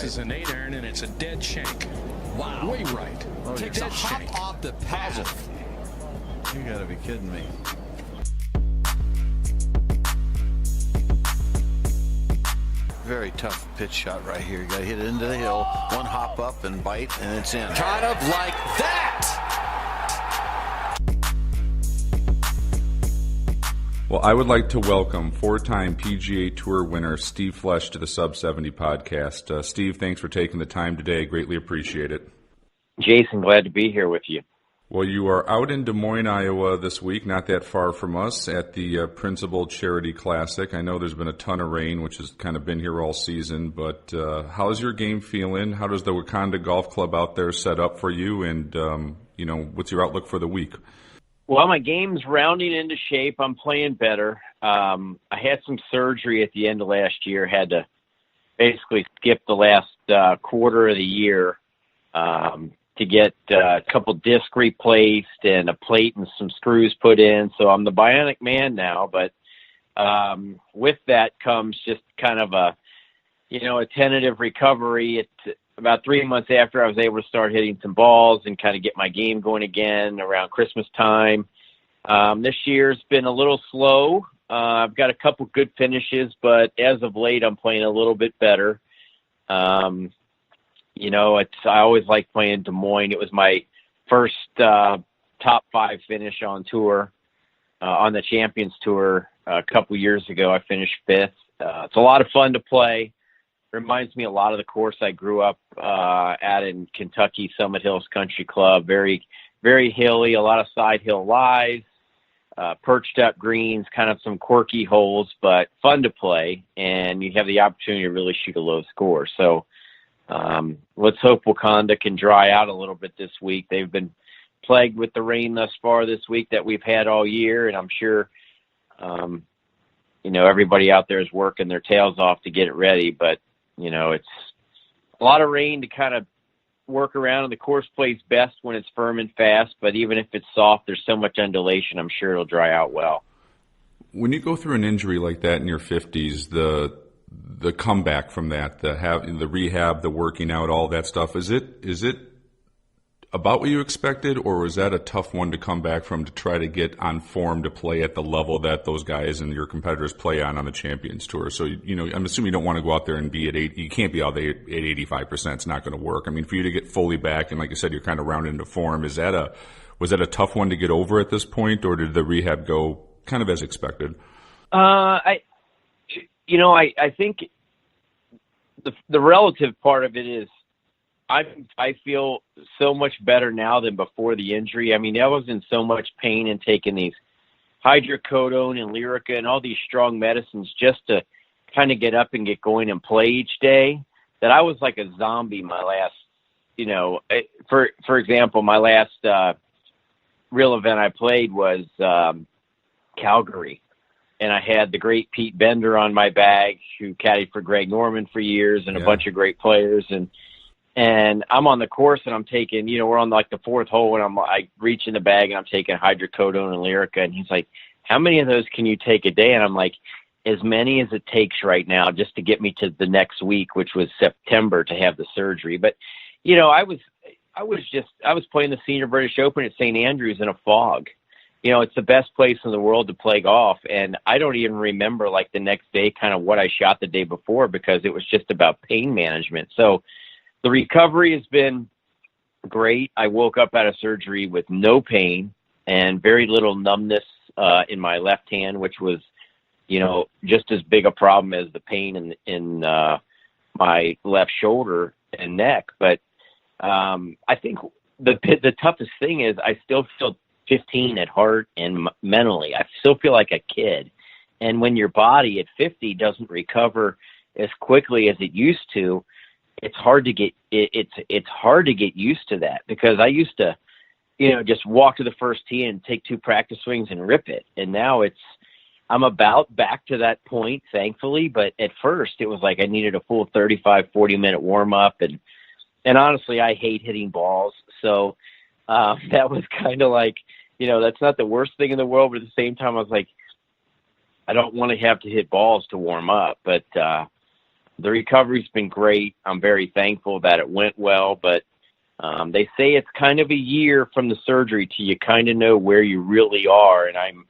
This is an 8-iron, and it's a dead shank. Wow. Way right. Oh, takes a hop off the path. You gotta be kidding me. Very tough pitch shot right here. You gotta hit it into the hill, one hop up and bite, and it's in. Kind of like that. Well, I would like to welcome four-time PGA Tour winner Steve Flesch to the Sub 70 podcast. Steve, thanks for taking the time today. Greatly appreciate it. Jason, glad to be here with you. Well, you are out in Des Moines, Iowa this week, not that far from us, at the Principal Charity Classic. I know there's been a ton of rain, which has kind of been here all season, but how's your game feeling? How does the Wakanda Golf Club out there set up for you? And, what's your outlook for the week? Well, my game's rounding into shape. I'm playing better. I had some surgery at the end of last year, had to basically skip the last quarter of the year to get a couple discs replaced and a plate and some screws put in. So I'm the bionic man now, but with that comes just kind of a tentative recovery. It's about 3 months after I was able to start hitting some balls and kind of get my game going again around Christmas time. This year's been a little slow. I've got a couple good finishes, but as of late, I'm playing a little bit better. I always like playing Des Moines. It was my first top 5 finish on tour, on the Champions Tour a couple years ago. I finished 5th. It's a lot of fun to play. Reminds me a lot of the course I grew up at in Kentucky, Summit Hills Country Club. Very, very hilly, a lot of side hill lies, perched up greens, kind of some quirky holes, but fun to play. And you have the opportunity to really shoot a low score. So let's hope Wakanda can dry out a little bit this week. They've been plagued with the rain thus far this week that we've had all year, and I'm sure everybody out there is working their tails off to get it ready. But it's a lot of rain to kind of work around, and the course plays best when it's firm and fast. But even if it's soft, there's so much undulation, I'm sure it'll dry out well. When you go through an injury like that in your 50s, the comeback from that, the rehab, the working out, all that stuff, is it about what you expected, or was that a tough one to come back from to try to get on form to play at the level that those guys and your competitors play on the Champions Tour? So, I'm assuming you don't want to go out there and be at 8. You can't be out there at 85%. It's not going to work. I mean, for you to get fully back, and like I said, you're kind of rounded into form. Was that a tough one to get over at this point, or did the rehab go kind of as expected? I think the relative part of it is I feel so much better now than before the injury. I mean, I was in so much pain and taking these hydrocodone and Lyrica and all these strong medicines just to kind of get up and get going and play each day that I was like a zombie my last, for example, my last real event I played was Calgary. And I had the great Pete Bender on my bag, who caddied for Greg Norman for years, and a bunch of great players. And I'm on the course, and I'm taking, we're on like the 4th hole, and I reach in the bag, and I'm taking hydrocodone and Lyrica. And he's like, how many of those can you take a day? And I'm like, as many as it takes right now, just to get me to the next week, which was September, to have the surgery. But, I was playing the Senior British Open at St. Andrews in a fog. It's the best place in the world to play golf. And I don't even remember like the next day kind of what I shot the day before, because it was just about pain management. So the recovery has been great. I woke up out of surgery with no pain and very little numbness in my left hand, which was, just as big a problem as the pain in my left shoulder and neck. But I think the toughest thing is I still feel 15 at heart and mentally. I still feel like a kid. And when your body at 50 doesn't recover as quickly as it used to, it's hard to get it's hard to get used to that, because I used to, just walk to the first tee and take 2 practice swings and rip it. And now I'm about back to that point, thankfully. But at first it was like I needed a full 40 minute warm up. And honestly, I hate hitting balls. So that was kind of like, that's not the worst thing in the world, but at the same time, I was like, I don't want to have to hit balls to warm up. But The recovery's been great. I'm very thankful that it went well, but they say it's kind of a year from the surgery till you kind of know where you really are. And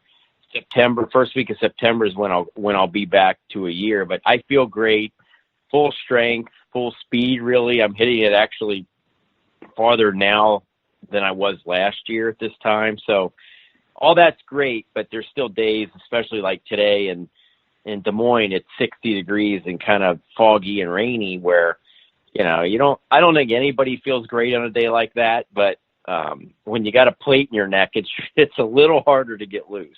first week of September is when I'll be back to a year. But I feel great, full strength, full speed. Really, I'm hitting it actually farther now than I was last year at this time. So all that's great, but there's still days, especially like today and in Des Moines, it's 60 degrees and kind of foggy and rainy where, I don't think anybody feels great on a day like that, but when you got a plate in your neck, it's a little harder to get loose.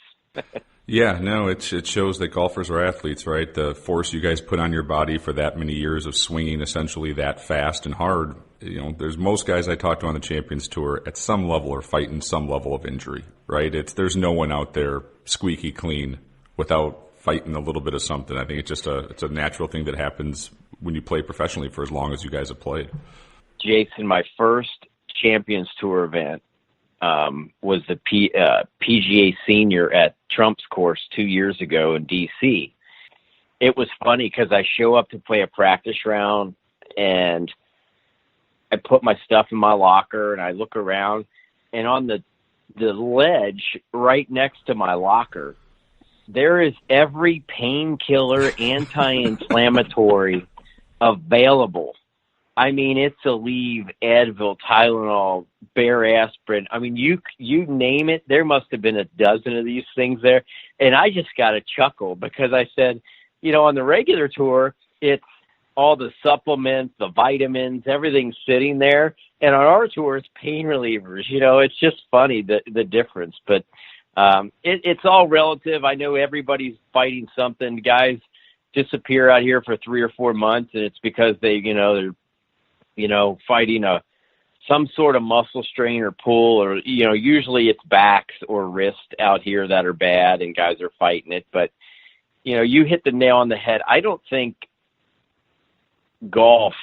Yeah, no, it shows that golfers are athletes, right? The force you guys put on your body for that many years of swinging essentially that fast and hard. There's most guys I talk to on the Champions Tour at some level are fighting some level of injury, right? There's no one out there squeaky clean without fighting a little bit of something. I think it's a natural thing that happens when you play professionally for as long as you guys have played. Jason, my first Champions Tour event was the PGA Senior at Trump's course 2 years ago in D.C. It was funny because I show up to play a practice round and I put my stuff in my locker and I look around, and on the ledge right next to my locker, there is every painkiller, anti-inflammatory available. I mean, it's Aleve, Advil, Tylenol, Bear Aspirin. I mean, you name it. There must have been a dozen of these things there. And I just got a chuckle because I said, on the regular tour, it's all the supplements, the vitamins, everything's sitting there. And on our tour, it's pain relievers. It's just funny, the difference. But it's all relative. I know everybody's fighting something. Guys disappear out here for 3 or 4 months, and it's because they're fighting some sort of muscle strain or pull, or, usually it's backs or wrist out here that are bad and guys are fighting it. But, you hit the nail on the head. I don't think golf,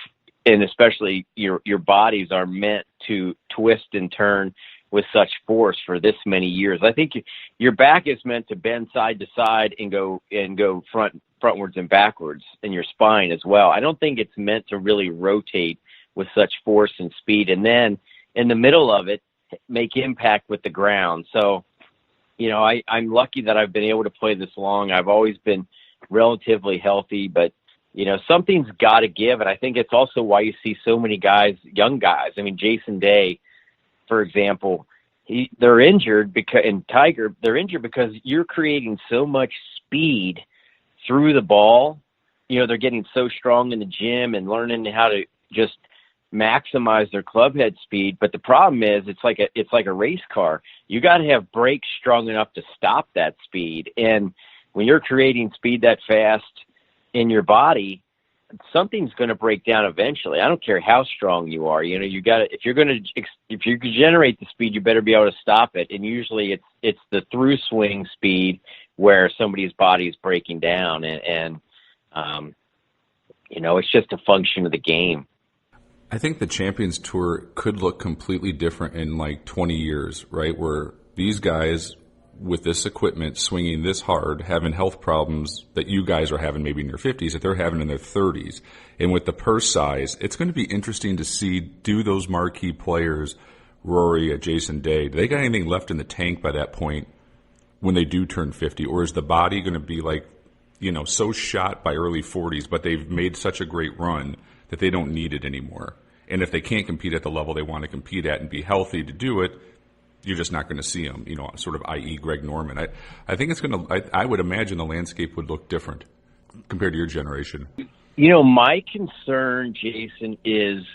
and especially your bodies, are meant to twist and turn with such force for this many years. I think your back is meant to bend side to side and go frontwards and backwards, and your spine as well. I don't think it's meant to really rotate with such force and speed, and then in the middle of it, make impact with the ground. So, I'm lucky that I've been able to play this long. I've always been relatively healthy, but, something's got to give. And I think it's also why you see so many guys, young guys. I mean, Jason Day, for example, they're injured and Tiger, they're injured because you're creating so much speed through the ball. They're getting so strong in the gym and learning how to just maximize their club head speed. But the problem is it's like a race car. You got to have brakes strong enough to stop that speed. And when you're creating speed that fast in your body, something's going to break down eventually. I don't care how strong you are. You got to, if you generate the speed, you better be able to stop it. And usually it's the through swing speed where somebody's body is breaking down, and it's just a function of the game. I think the Champions Tour could look completely different in like 20 years, right? Where these guys with this equipment swinging this hard, having health problems that you guys are having maybe in your 50s, that they're having in their 30s. And with the purse size, it's going to be interesting to see, do those marquee players, Rory, Jason Day, do they got anything left in the tank by that point when they do turn 50? Or is the body going to be like, so shot by early 40s, but they've made such a great run that they don't need it anymore? And if they can't compete at the level they want to compete at and be healthy to do it, you're just not going to see them, sort of i.e. Greg Norman. I think it's going to, I would imagine the landscape would look different compared to your generation. My concern, Jason, is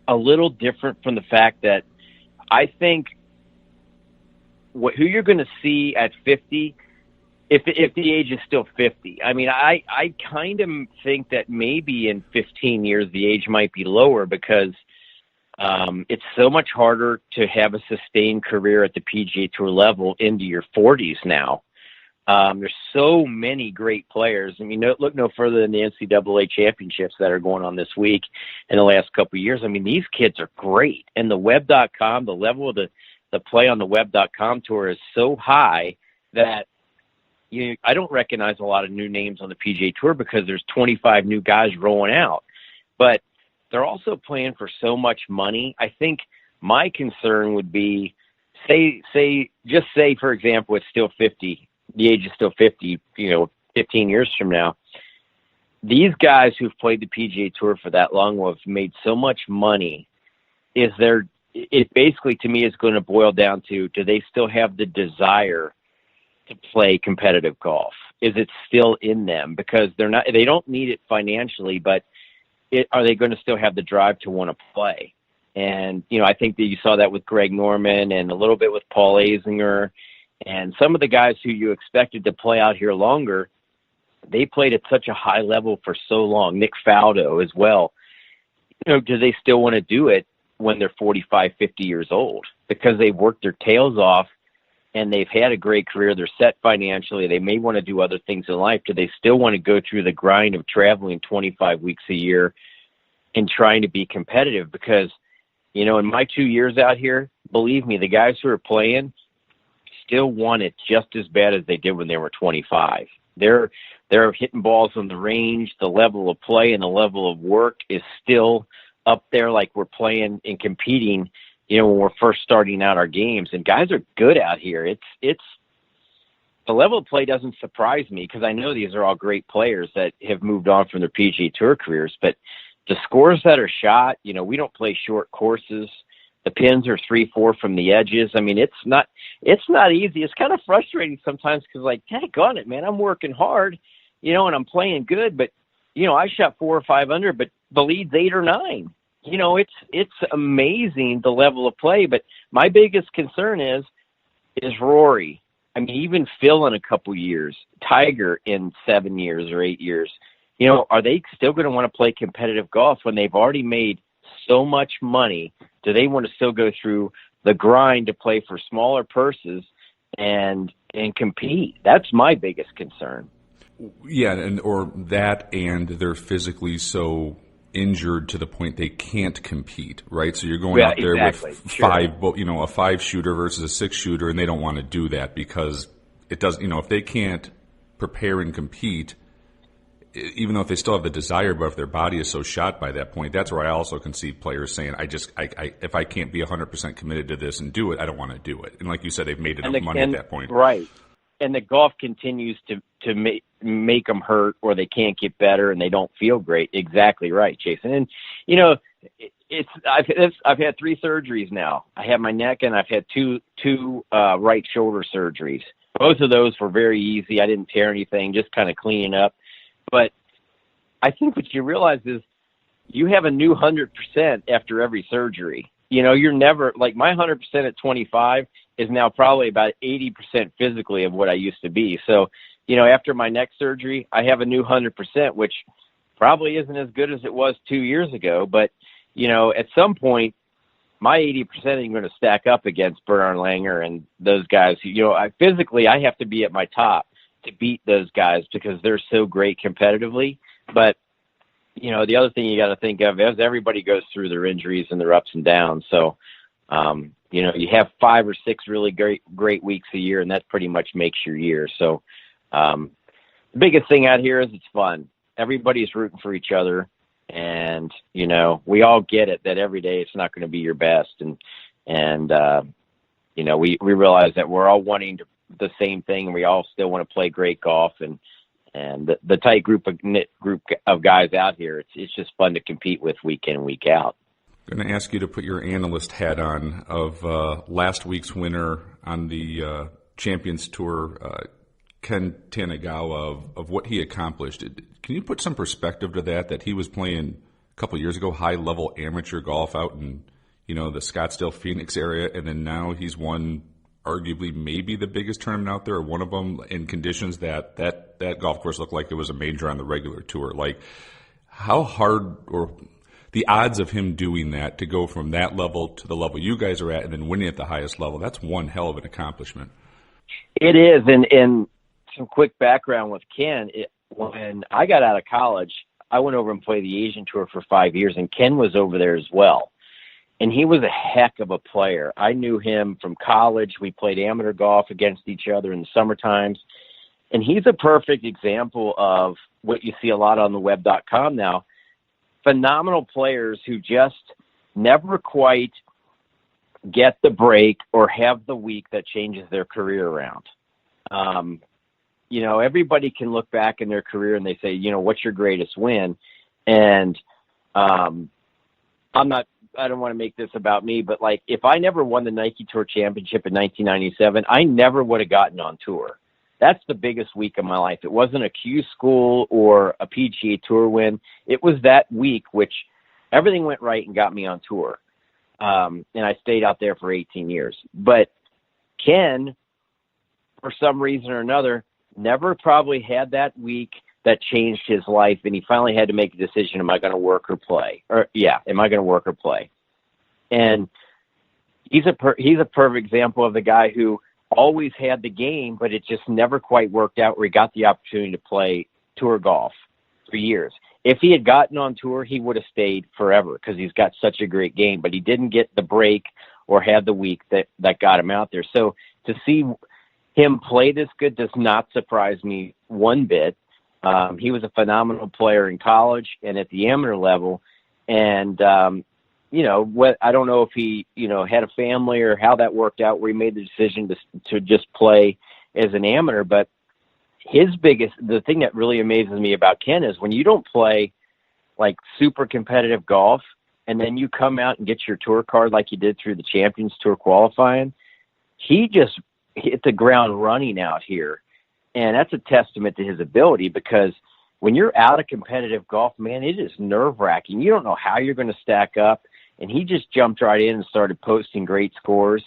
a little different from the fact that I think who you're going to see at 50, if the age is still 50. I mean, I kind of think that maybe in 15 years the age might be lower because it's so much harder to have a sustained career at the PGA Tour level into your 40s now. There's so many great players. I mean, look no further than the NCAA championships that are going on this week in the last couple of years. I mean, these kids are great. And the web.com, the level of the play on the web.com tour is so high that I don't recognize a lot of new names on the PGA Tour because there's 25 new guys rolling out, but they're also playing for so much money. I think my concern would be, say, for example, it's still 50. The age is still 50, 15 years from now. These guys who've played the PGA Tour for that long will have made so much money. It basically, to me, is going to boil down to, do they still have the desire to play competitive golf? Is it still in them? Because they don't need it financially, but are they going to still have the drive to want to play? And, I think that you saw that with Greg Norman and a little bit with Paul Azinger and some of the guys who you expected to play out here longer. They played at such a high level for so long. Nick Faldo as well. Do they still want to do it when they're 45, 50 years old? Because they've worked their tails off and they've had a great career. They're set financially. They may want to do other things in life. Do they still want to go through the grind of traveling 25 weeks a year and trying to be competitive? Because, in my 2 years out here, believe me, the guys who are playing still want it just as bad as they did when they were 25. They're hitting balls on the range. The level of play and the level of work is still up there like we're playing and competing, when we're first starting out our games. And guys are good out here. It's the level of play doesn't surprise me because I know these are all great players that have moved on from their PGA Tour careers. But the scores that are shot, we don't play short courses. The pins are 3-4 from the edges. I mean, it's not easy. It's kind of frustrating sometimes because, daggone it, man, I'm working hard, and I'm playing good. But, I shot 4 or 5 under, but the lead's 8 or 9. It's amazing the level of play. But my biggest concern is Rory. I mean, even Phil in a couple years, Tiger in 7 years or 8 years. Are they still going to want to play competitive golf when they've already made so much money? Do they want to still go through the grind to play for smaller purses and compete? That's my biggest concern. Yeah, and they're physically so injured to the point they can't compete, right? So you're going out there exactly. with Sure. a 5 shooter versus a 6 shooter, and they don't want to do that because it does. If they can't prepare and compete, even though if they still have the desire, but if their body is so shot by that point, that's where I also can see players saying, if I can't be 100% committed to this and do it, I don't want to do it. And like you said, they've made enough money at that point. Right. And the golf continues to make them hurt, or they can't get better and they don't feel great. Exactly right, Jason. And, I've had 3 surgeries now. I have my neck and I've had two right shoulder surgeries. Both of those were very easy. I didn't tear anything, just kind of cleaning up. But I think what you realize is you have a new 100% after every surgery. You're never like my 100% at 25 is now probably about 80% physically of what I used to be. So, after my neck surgery, I have a new 100%, which probably isn't as good as it was 2 years ago. But, at some point, my 80% ain't going to stack up against Bernard Langer and those guys. Physically, I have to be at my top to beat those guys because they're so great competitively. But, the other thing you got to think of is everybody goes through their injuries and their ups and downs. So, you have 5 or 6 really great weeks a year, and that pretty much makes your year. So, the biggest thing out here is it's fun. Everybody's rooting for each other. And, we all get it that every day it's not going to be your best. And we realize that we're all wanting the same thing, and we all still want to play great golf. And the tight group of guys out here, it's just fun to compete with week in and week out. I'm going to ask you to put your analyst hat on of last week's winner on the Champions Tour, Ken Tanagawa, of what he accomplished. Can you put some perspective to that he was playing a couple years ago high-level amateur golf out in the Scottsdale, Phoenix area, and then now he's won arguably maybe the biggest tournament out there, or one of them, in conditions that golf course looked like it was a major on the regular tour. Like, how hard, or the odds of him doing that, to go from that level to the level you guys are at and then winning at the highest level, that's one hell of an accomplishment. It is. And some quick background with Ken, when I got out of college, I went over and played the Asian Tour for 5 years, and Ken was over there as well. And he was a heck of a player. I knew him from college. We played amateur golf against each other in the summer times. And he's a perfect example of what you see a lot on the web.com now. Phenomenal players who just never quite get the break or have the week that changes their career around. Everybody can look back in their career and they say, what's your greatest win? And I don't want to make this about me, but like, if I never won the Nike Tour Championship in 1997, I never would have gotten on tour. That's the biggest week of my life. It wasn't a Q School or a PGA Tour win. It was that week, which everything went right and got me on tour. And I stayed out there for 18 years. But Ken, for some reason or another, never probably had that week that changed his life, and he finally had to make a decision: am I going to work or play? Am I going to work or play? And he's a perfect example of the guy who always had the game, but it just never quite worked out where he got the opportunity to play tour golf for years. If he had gotten on tour, he would have stayed forever because he's got such a great game, but he didn't get the break or have the week that got him out there. So to see him play this good does not surprise me one bit. He was a phenomenal player in college and at the amateur level. And, I don't know if he, had a family or how that worked out where he made the decision to just play as an amateur. But the thing that really amazes me about Ken is when you don't play like super competitive golf and then you come out and get your tour card like you did through the Champions Tour qualifying, he just hit the ground running out here. And that's a testament to his ability, because when you're out of competitive golf, man, it is nerve-wracking. You don't know how you're going to stack up. And he just jumped right in and started posting great scores.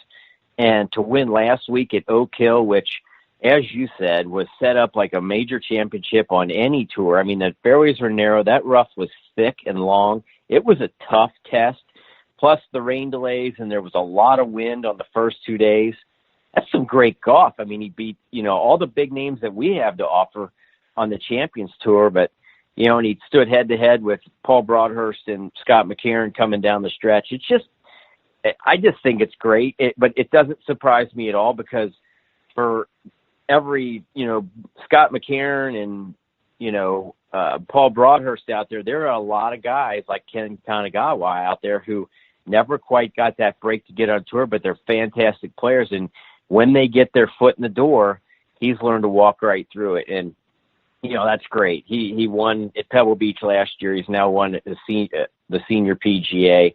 And to win last week at Oak Hill, which, as you said, was set up like a major championship on any tour. I mean, the fairways were narrow. That rough was thick and long. It was a tough test, plus the rain delays, and there was a lot of wind on the first 2 days. That's some great golf. I mean, he beat, all the big names that we have to offer on the Champions Tour, but, and he stood head-to-head with Paul Broadhurst and Scott McCarron coming down the stretch. I just think it's great, but it doesn't surprise me at all, because for every, Scott McCarron and, Paul Broadhurst out there are a lot of guys like Ken Kanagawa out there who never quite got that break to get on tour, but they're fantastic players. And when they get their foot in the door, he's learned to walk right through it. And, that's great. He won at Pebble Beach last year. He's now won at the senior PGA.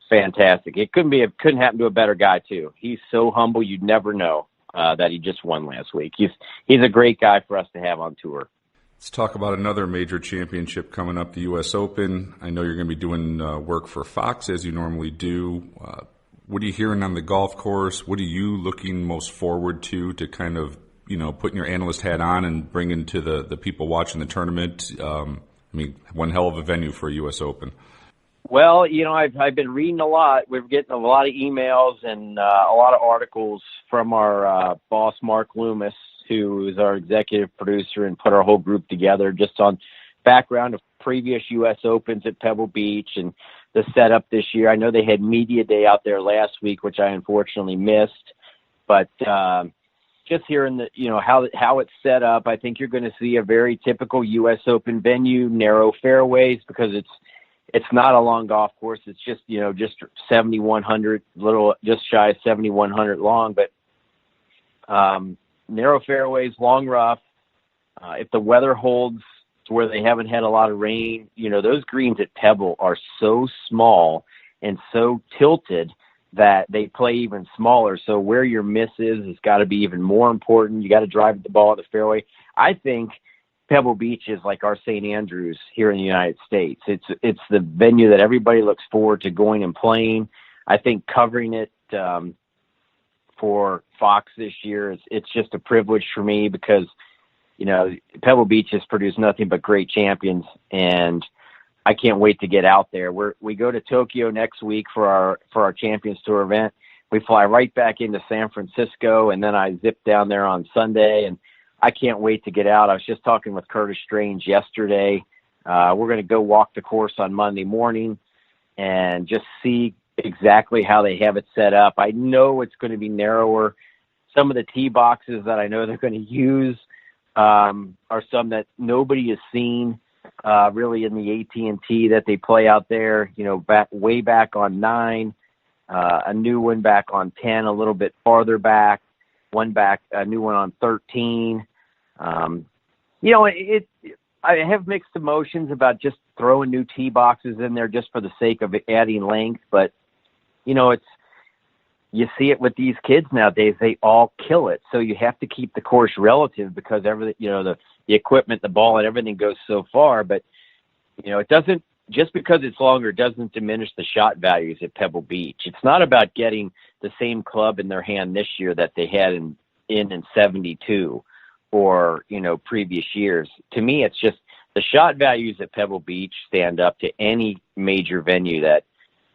Fantastic. It couldn't happen to a better guy too. He's so humble. You'd never know that he just won last week. He's a great guy for us to have on tour. Let's talk about another major championship coming up, the U.S. Open. I know you're going to be doing work for Fox as you normally do. What are you hearing on the golf course? What are you looking most forward to kind of, putting your analyst hat on and bringing to the people watching the tournament? One hell of a venue for a U.S. Open. Well, I've been reading a lot. We're getting a lot of emails and a lot of articles from our boss, Mark Loomis, who is our executive producer and put our whole group together just on background of previous U.S. Opens at Pebble Beach and the setup this year. I know they had media day out there last week, which I unfortunately missed, but just hearing how it's set up, I think you're going to see a very typical U.S. Open venue, narrow fairways, because it's not a long golf course. It's just 7,100, just shy of 7,100 long, but narrow fairways, long rough. If the weather holds to where they haven't had a lot of rain, those greens at Pebble are so small and so tilted that they play even smaller. So where your miss is has got to be even more important. You got to drive the ball at the fairway. I think Pebble Beach is like our St. Andrews here in the United States. It's the venue that everybody looks forward to going and playing. I think covering it for Fox this year, it's just a privilege for me, because Pebble Beach has produced nothing but great champions, and I can't wait to get out there. We go to Tokyo next week for our Champions Tour event. We fly right back into San Francisco, and then I zip down there on Sunday, and I can't wait to get out. I was just talking with Curtis Strange yesterday. We're going to go walk the course on Monday morning and just see exactly how they have it set up. I know it's going to be narrower some of the tee boxes that I know they're going to use are some that nobody has seen really in the AT&T that they play out there. Way back on 9, a new one back on 10, a little bit farther back, a new one on 13. I have mixed emotions about just throwing new tee boxes in there just for the sake of adding length, but you see it with these kids nowadays. They all kill it. So you have to keep the course relative because everything, the equipment, the ball and everything goes so far, but it doesn't, just because it's longer doesn't diminish the shot values at Pebble Beach. It's not about getting the same club in their hand this year that they had in 72 or, previous years. To me, it's just the shot values at Pebble Beach stand up to any major venue that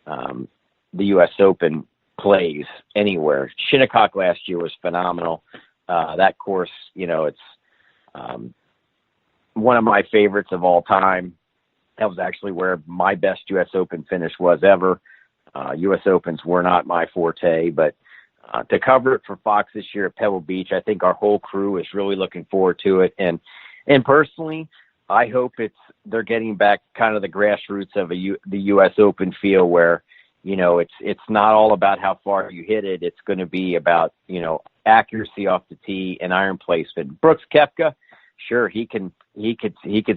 the U.S. Open plays anywhere. Shinnecock last year was phenomenal. That course, it's one of my favorites of all time. That was actually where my best U.S. Open finish was ever. U.S. Opens were not my forte, but to cover it for Fox this year at Pebble Beach, I think our whole crew is really looking forward to it. And personally, I hope they're getting back kind of the grassroots of the U.S. Open feel where, it's not all about how far you hit it. It's going to be about, accuracy off the tee and iron placement. Brooks Koepka, sure, he could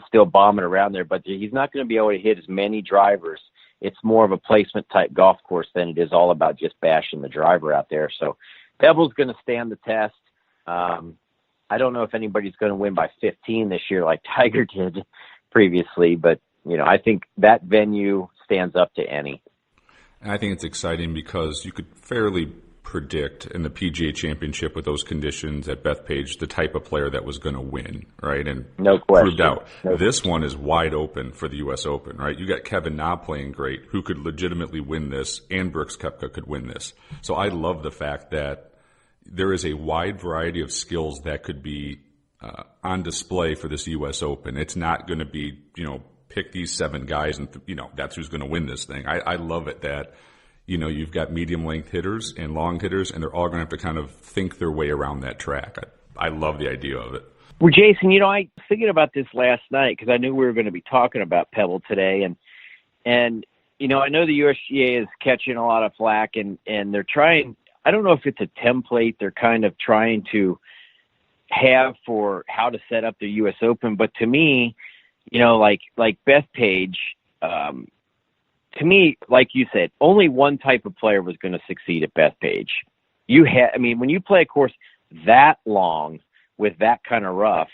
still bomb it around there, but he's not going to be able to hit as many drivers. It's more of a placement type golf course than it is all about just bashing the driver out there. So Pebble's going to stand the test. I don't know if anybody's going to win by 15 this year like Tiger did previously, but I think that venue stands up to any. And I think it's exciting because you could fairly predict in the PGA Championship with those conditions at Bethpage the type of player that was going to win, right? And no question. Proved out. This one is wide open for the U.S. Open, right? You got Kevin Na playing great, who could legitimately win this, and Brooks Koepka could win this. So I love the fact that there is a wide variety of skills that could be on display for this U.S. Open. It's not going to be, pick these 7 guys and, that's who's going to win this thing. I love it that, you've got medium length hitters and long hitters, and they're all going to have to kind of think their way around that track. I love the idea of it. Well, Jason, I was thinking about this last night because I knew we were going to be talking about Pebble today. And I know the USGA is catching a lot of flack and they're trying, I don't know if it's a template they're kind of trying to have for how to set up the U.S. Open. But to me, like Bethpage, to me, like you said, only one type of player was going to succeed at Bethpage. When you play a course that long with that kind of rough,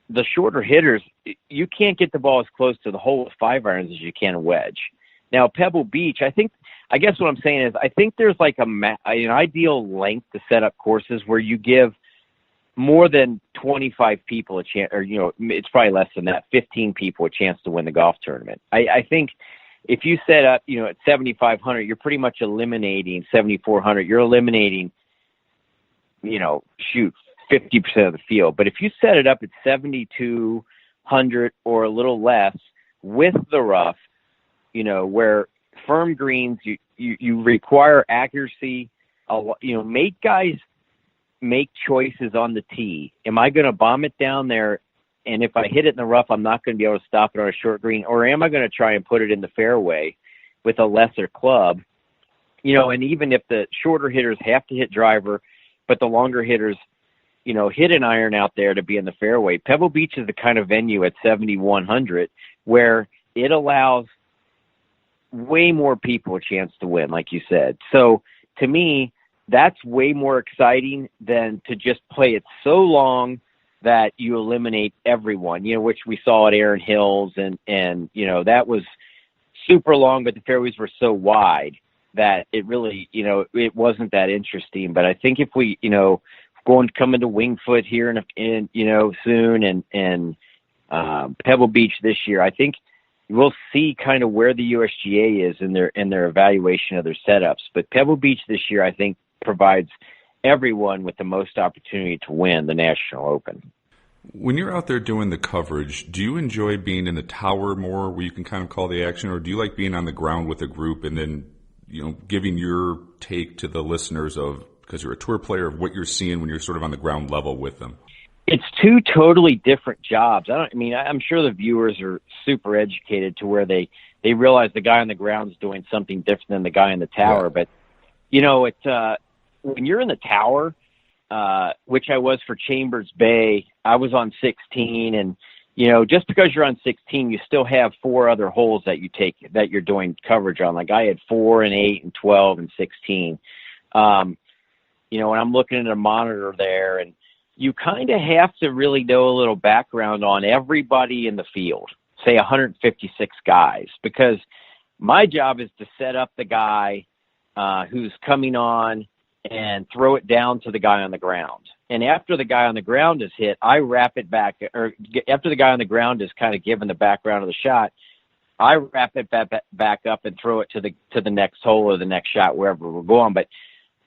the shorter hitters, you can't get the ball as close to the hole with 5 irons as you can a wedge. Now, Pebble Beach, I guess what I'm saying is I think there's like an ideal length to set up courses where you give more than 25 people a chance, or, it's probably less than that, 15 people a chance to win the golf tournament. I think if you set up, at 7,500, you're pretty much eliminating 7,400. You're eliminating, 50% of the field. But if you set it up at 7,200 or a little less with the rough, where firm greens, you require accuracy, make guys make choices on the tee. Am I going to bomb it down there? And if I hit it in the rough, I'm not going to be able to stop it on a short green, or am I going to try and put it in the fairway with a lesser club? And even if the shorter hitters have to hit driver, but the longer hitters, hit an iron out there to be in the fairway. Pebble Beach is the kind of venue at 7,100 where it allows way more people a chance to win, like you said. So to me, that's way more exciting than to just play it so long that you eliminate everyone, which we saw at Erin Hills. And that was super long, but the fairways were so wide that it really, it wasn't that interesting. But I think if we, come into Winged Foot here in soon and Pebble Beach this year, I think we'll see kind of where the USGA is in their evaluation of their setups. But Pebble Beach this year, I think, provides everyone with the most opportunity to win the National Open. When you're out there doing the coverage, do you enjoy being in the tower more where you can kind of call the action, or do you like being on the ground with a group and then, giving your take to the listeners of because you're a tour player, of what you're seeing when you're sort of on the ground level with them? It's two totally different jobs. I'm sure the viewers are super educated to where they realize the guy on the ground is doing something different than the guy in the tower. Yeah. But, when you're in the tower, which I was for Chambers Bay, I was on 16, and, just because you're on 16, you still have 4 other holes that you're doing coverage on. Like I had 4 and 8 and 12 and 16. And I'm looking at a monitor there, and you kind of have to really know a little background on everybody in the field, say 156 guys, because my job is to set up the guy who's coming on and throw it down to the guy on the ground. And after the guy on the ground is hit, I wrap it back, or after the guy on the ground is kind of given the background of the shot, I wrap it back up and throw it to the next hole or the next shot, wherever we're going. But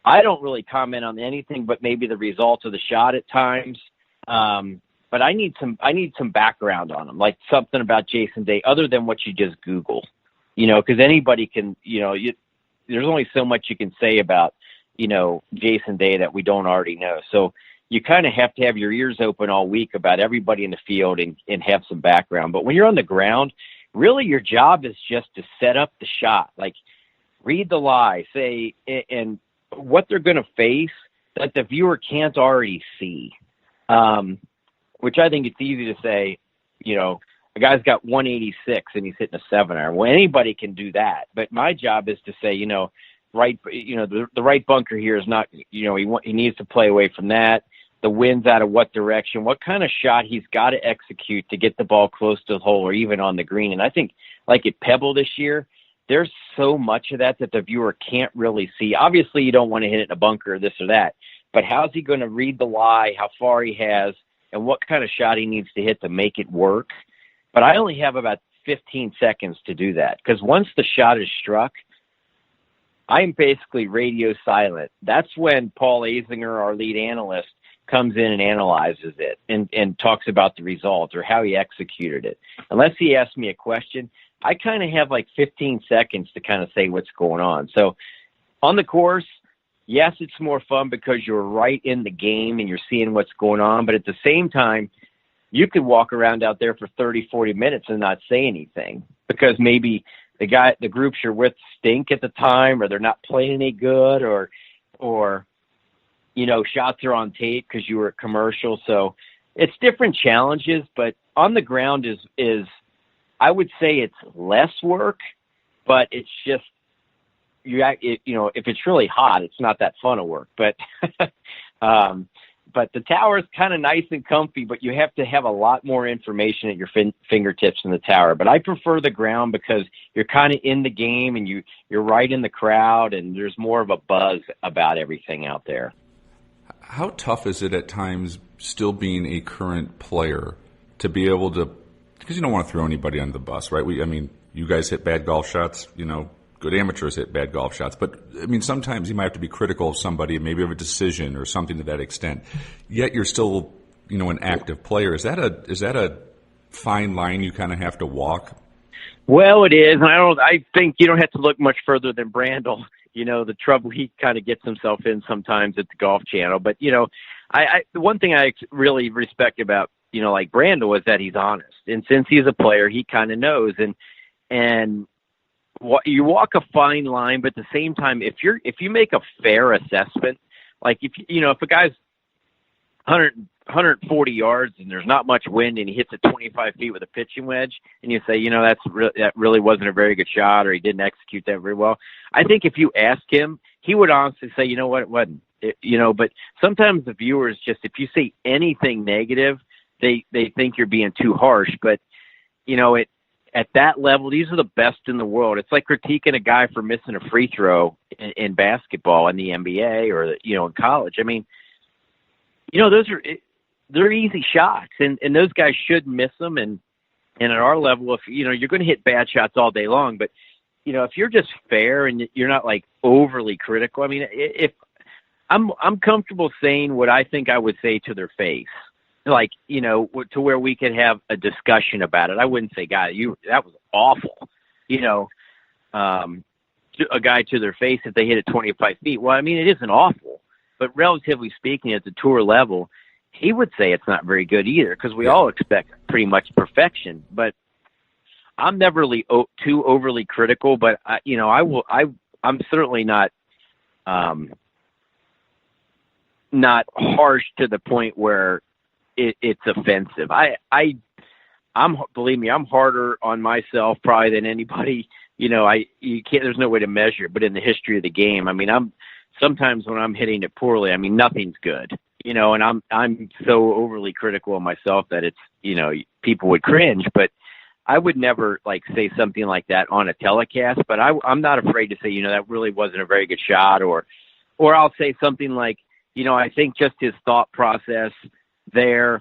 I don't really comment on anything but maybe the result of the shot at times. But I need some background on him, like something about Jason Day other than what you just Google, because anybody can, there's only so much you can say about, Jason Day that we don't already know. So you kind of have to have your ears open all week about everybody in the field and have some background. But when you're on the ground, really your job is just to set up the shot, like read the lie, say, and what they're going to face that the viewer can't already see, which I think it's easy to say, a guy's got 186 and he's hitting a 7-iron. Well, anybody can do that. But my job is to say, the right bunker here is not, he needs to play away from that. The wind's out of what direction, what kind of shot he's got to execute to get the ball close to the hole or even on the green. And I think like at Pebble this year, there's so much of that the viewer can't really see. Obviously, you don't want to hit it in a bunker or this or that, but how's he going to read the lie, how far he has, and what kind of shot he needs to hit to make it work? But I only have about 15 seconds to do that, because once the shot is struck, I'm basically radio silent. That's when Paul Azinger, our lead analyst, comes in and analyzes it and talks about the result or how he executed it. Unless he asks me a question, I kind of have like 15 seconds to kind of say what's going on. So on the course, yes, it's more fun because you're right in the game and you're seeing what's going on. But at the same time, you could walk around out there for 30, 40 minutes and not say anything because maybe the groups you're with stink at the time, or they're not playing any good, or shots are on tape because you were at commercial. So it's different challenges, but on the ground is I would say it's less work, but it's just, if it's really hot, it's not that fun of work, but the tower is kind of nice and comfy, but you have to have a lot more information at your fingertips in the tower. But I prefer the ground because you're kind of in the game and you're right in the crowd and there's more of a buzz about everything out there. How tough is it at times, still being a current player, to be able to, because you don't want to throw anybody under the bus, right? You guys hit bad golf shots, good amateurs hit bad golf shots. But, sometimes you might have to be critical of somebody, maybe of a decision or something to that extent. Yet you're still, an active player. Is that a fine line you kind of have to walk? Well, it is. And I think you don't have to look much further than Brandel. The trouble he kind of gets himself in sometimes at the Golf Channel. But, the one thing I really respect about, like Brandel is that he's honest. And since he's a player, he kind of knows. And you walk a fine line, but at the same time, if you make a fair assessment, like if a guy's 140 yards and there's not much wind and he hits it 25 feet with a pitching wedge, and you say, that really wasn't a very good shot, or he didn't execute that very well. I think if you ask him, he would honestly say, it wasn't. But sometimes the viewers just, if you say anything negative, they think you're being too harsh. But at that level, these are the best in the world. It's like critiquing a guy for missing a free throw in basketball in the NBA or, in college. They're easy shots, and those guys should miss them. And at our level, if, you're going to hit bad shots all day long, but, if you're just fair and you're not like overly critical, if I'm comfortable saying what I think I would say to their face. Like, to where we could have a discussion about it. I wouldn't say, God, that was awful. A guy to their face if they hit it 25 feet. Well, it isn't awful, but relatively speaking, at the tour level, he would say it's not very good either, because we all expect pretty much perfection. But I'm never really too overly critical, but I'm certainly not harsh to the point where it's offensive. Believe me, I'm harder on myself probably than anybody. There's no way to measure it, but in the history of the game, I mean, sometimes when I'm hitting it poorly, I mean, nothing's good, and I'm so overly critical of myself that it's, people would cringe, but I would never say something like that on a telecast, but I'm not afraid to say, that really wasn't a very good shot, or I'll say something like, I think just his thought process there,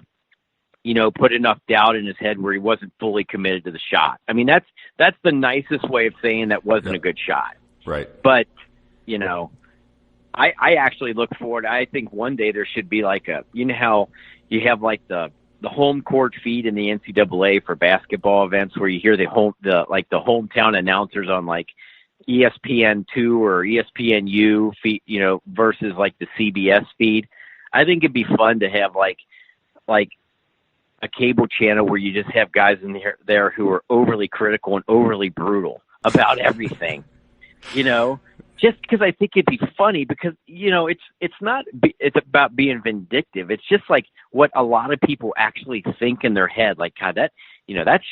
put enough doubt in his head where he wasn't fully committed to the shot. I mean, that's the nicest way of saying that wasn't a good shot. Right. But, I actually look forward. I think one day there should be how you have the home court feed in the NCAA for basketball events where you hear the hometown announcers on ESPN2 or ESPNU feed, versus the CBS feed. I think it'd be fun to have a cable channel where you just have guys in there who are overly critical and overly brutal about everything, just because I think it'd be funny because, it's about being vindictive. It's just what a lot of people actually think in their head. God, that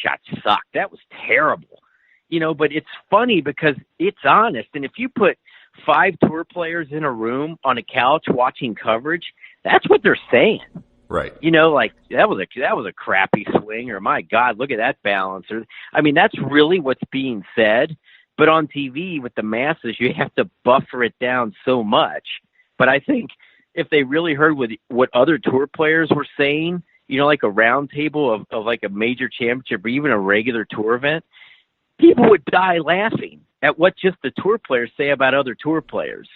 shot sucked. That was terrible, but it's funny because it's honest. And if you put 5 tour players in a room on a couch watching coverage, that's what they're saying. Right. That was a crappy swing, or my God, look at that balance. Or, I mean, that's really what's being said. But on TV with the masses, you have to buffer it down so much. But I think if they really heard what other tour players were saying, a round table of a major championship or even a regular tour event, people would die laughing at what just the tour players say about other tour players.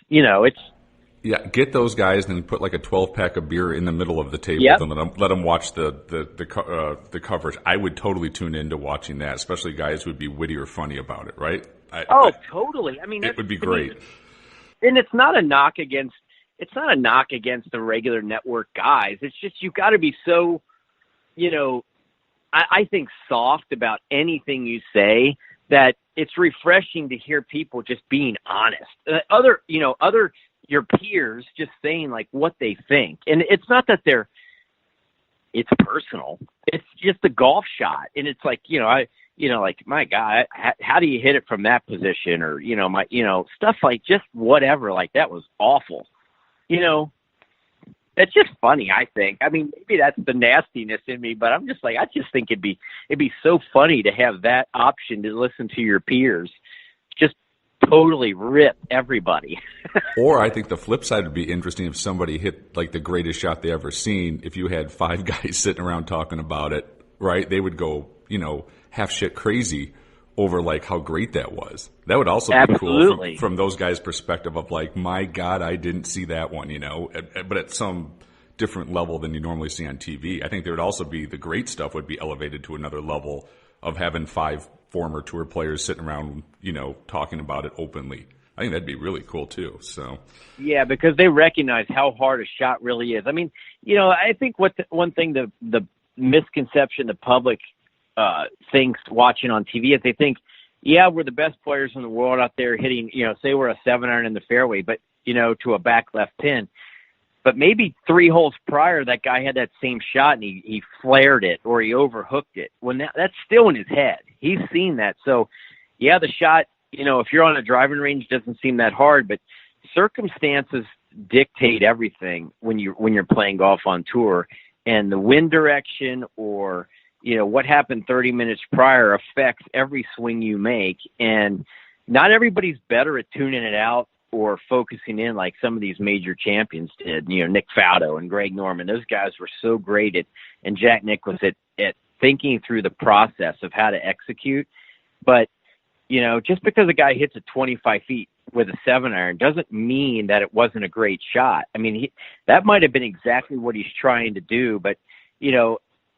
Yeah, get those guys and then put a 12-pack of beer in the middle of the table and let them watch the coverage. I would totally tune into watching that, especially guys who would be witty or funny about it, right? Totally. I mean, it would be great. And it's not a knock against the regular network guys. It's just you got to be so, I think soft about anything you say that it's refreshing to hear people just being honest. Other your peers just saying what they think. And it's not that it's personal. It's just a golf shot. And it's my God, how do you hit it from that position? Or, stuff just whatever, that was awful. It's just funny, I think. I mean, maybe that's the nastiness in me, but I'm just I just think it'd be so funny to have that option to listen to your peers just totally rip everybody. Or I think the flip side would be interesting if somebody hit the greatest shot they ever seen. If you had 5 guys sitting around talking about it, right? They would go, half shit crazy over how great that was. That would also be cool from those guys' perspective of my God, I didn't see that one, but at some different level than you normally see on TV. I think there would also be the great stuff would be elevated to another level of having 5 former tour players sitting around, talking about it openly. I think that'd be really cool too. So yeah, because they recognize how hard a shot really is. I mean, I think one thing the misconception the public thinks watching on TV is they think, yeah, we're the best players in the world out there hitting, say we're a 7-iron in the fairway, but to a back left pin. But maybe 3 holes prior, that guy had that same shot and he flared it or he overhooked it. When that's still in his head. He's seen that. So, yeah, the shot, if you're on a driving range, doesn't seem that hard. But circumstances dictate everything when you're playing golf on tour, and the wind direction or what happened 30 minutes prior affects every swing you make. And not everybody's better at tuning it out or focusing in like some of these major champions did. Nick Faldo and Greg Norman, those guys were so great at, and Jack Nicklaus at thinking through the process of how to execute. But, just because a guy hits it 25 feet with a 7-iron doesn't mean that it wasn't a great shot. I mean, that might have been exactly what he's trying to do. But,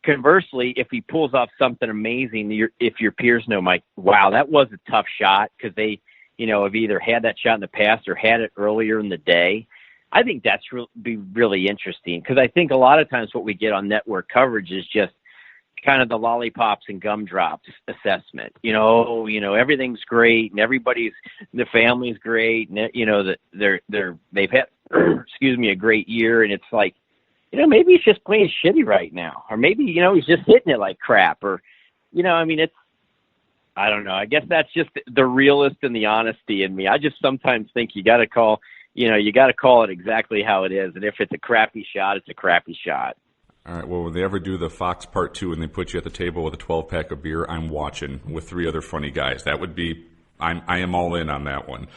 conversely, if he pulls off something amazing, if your peers know, Mike, wow, that was a tough shot because they, have either had that shot in the past or had it earlier in the day. I think that's be really interesting, because I think a lot of times what we get on network coverage is just kind of the lollipops and gumdrops assessment. Everything's great and the family's great, and that they've had excuse me, a great year, and it's like, maybe he's just playing shitty right now, or maybe he's just hitting it like crap, or it's, I don't know. I guess that's just the realist and the honesty in me. I just sometimes think you got to call it exactly how it is, and if it's a crappy shot, it's a crappy shot. All right, well, when they ever do the Fox Part 2 and they put you at the table with a 12-pack of beer, I'm watching with 3 other funny guys. That would be – I am all in on that one.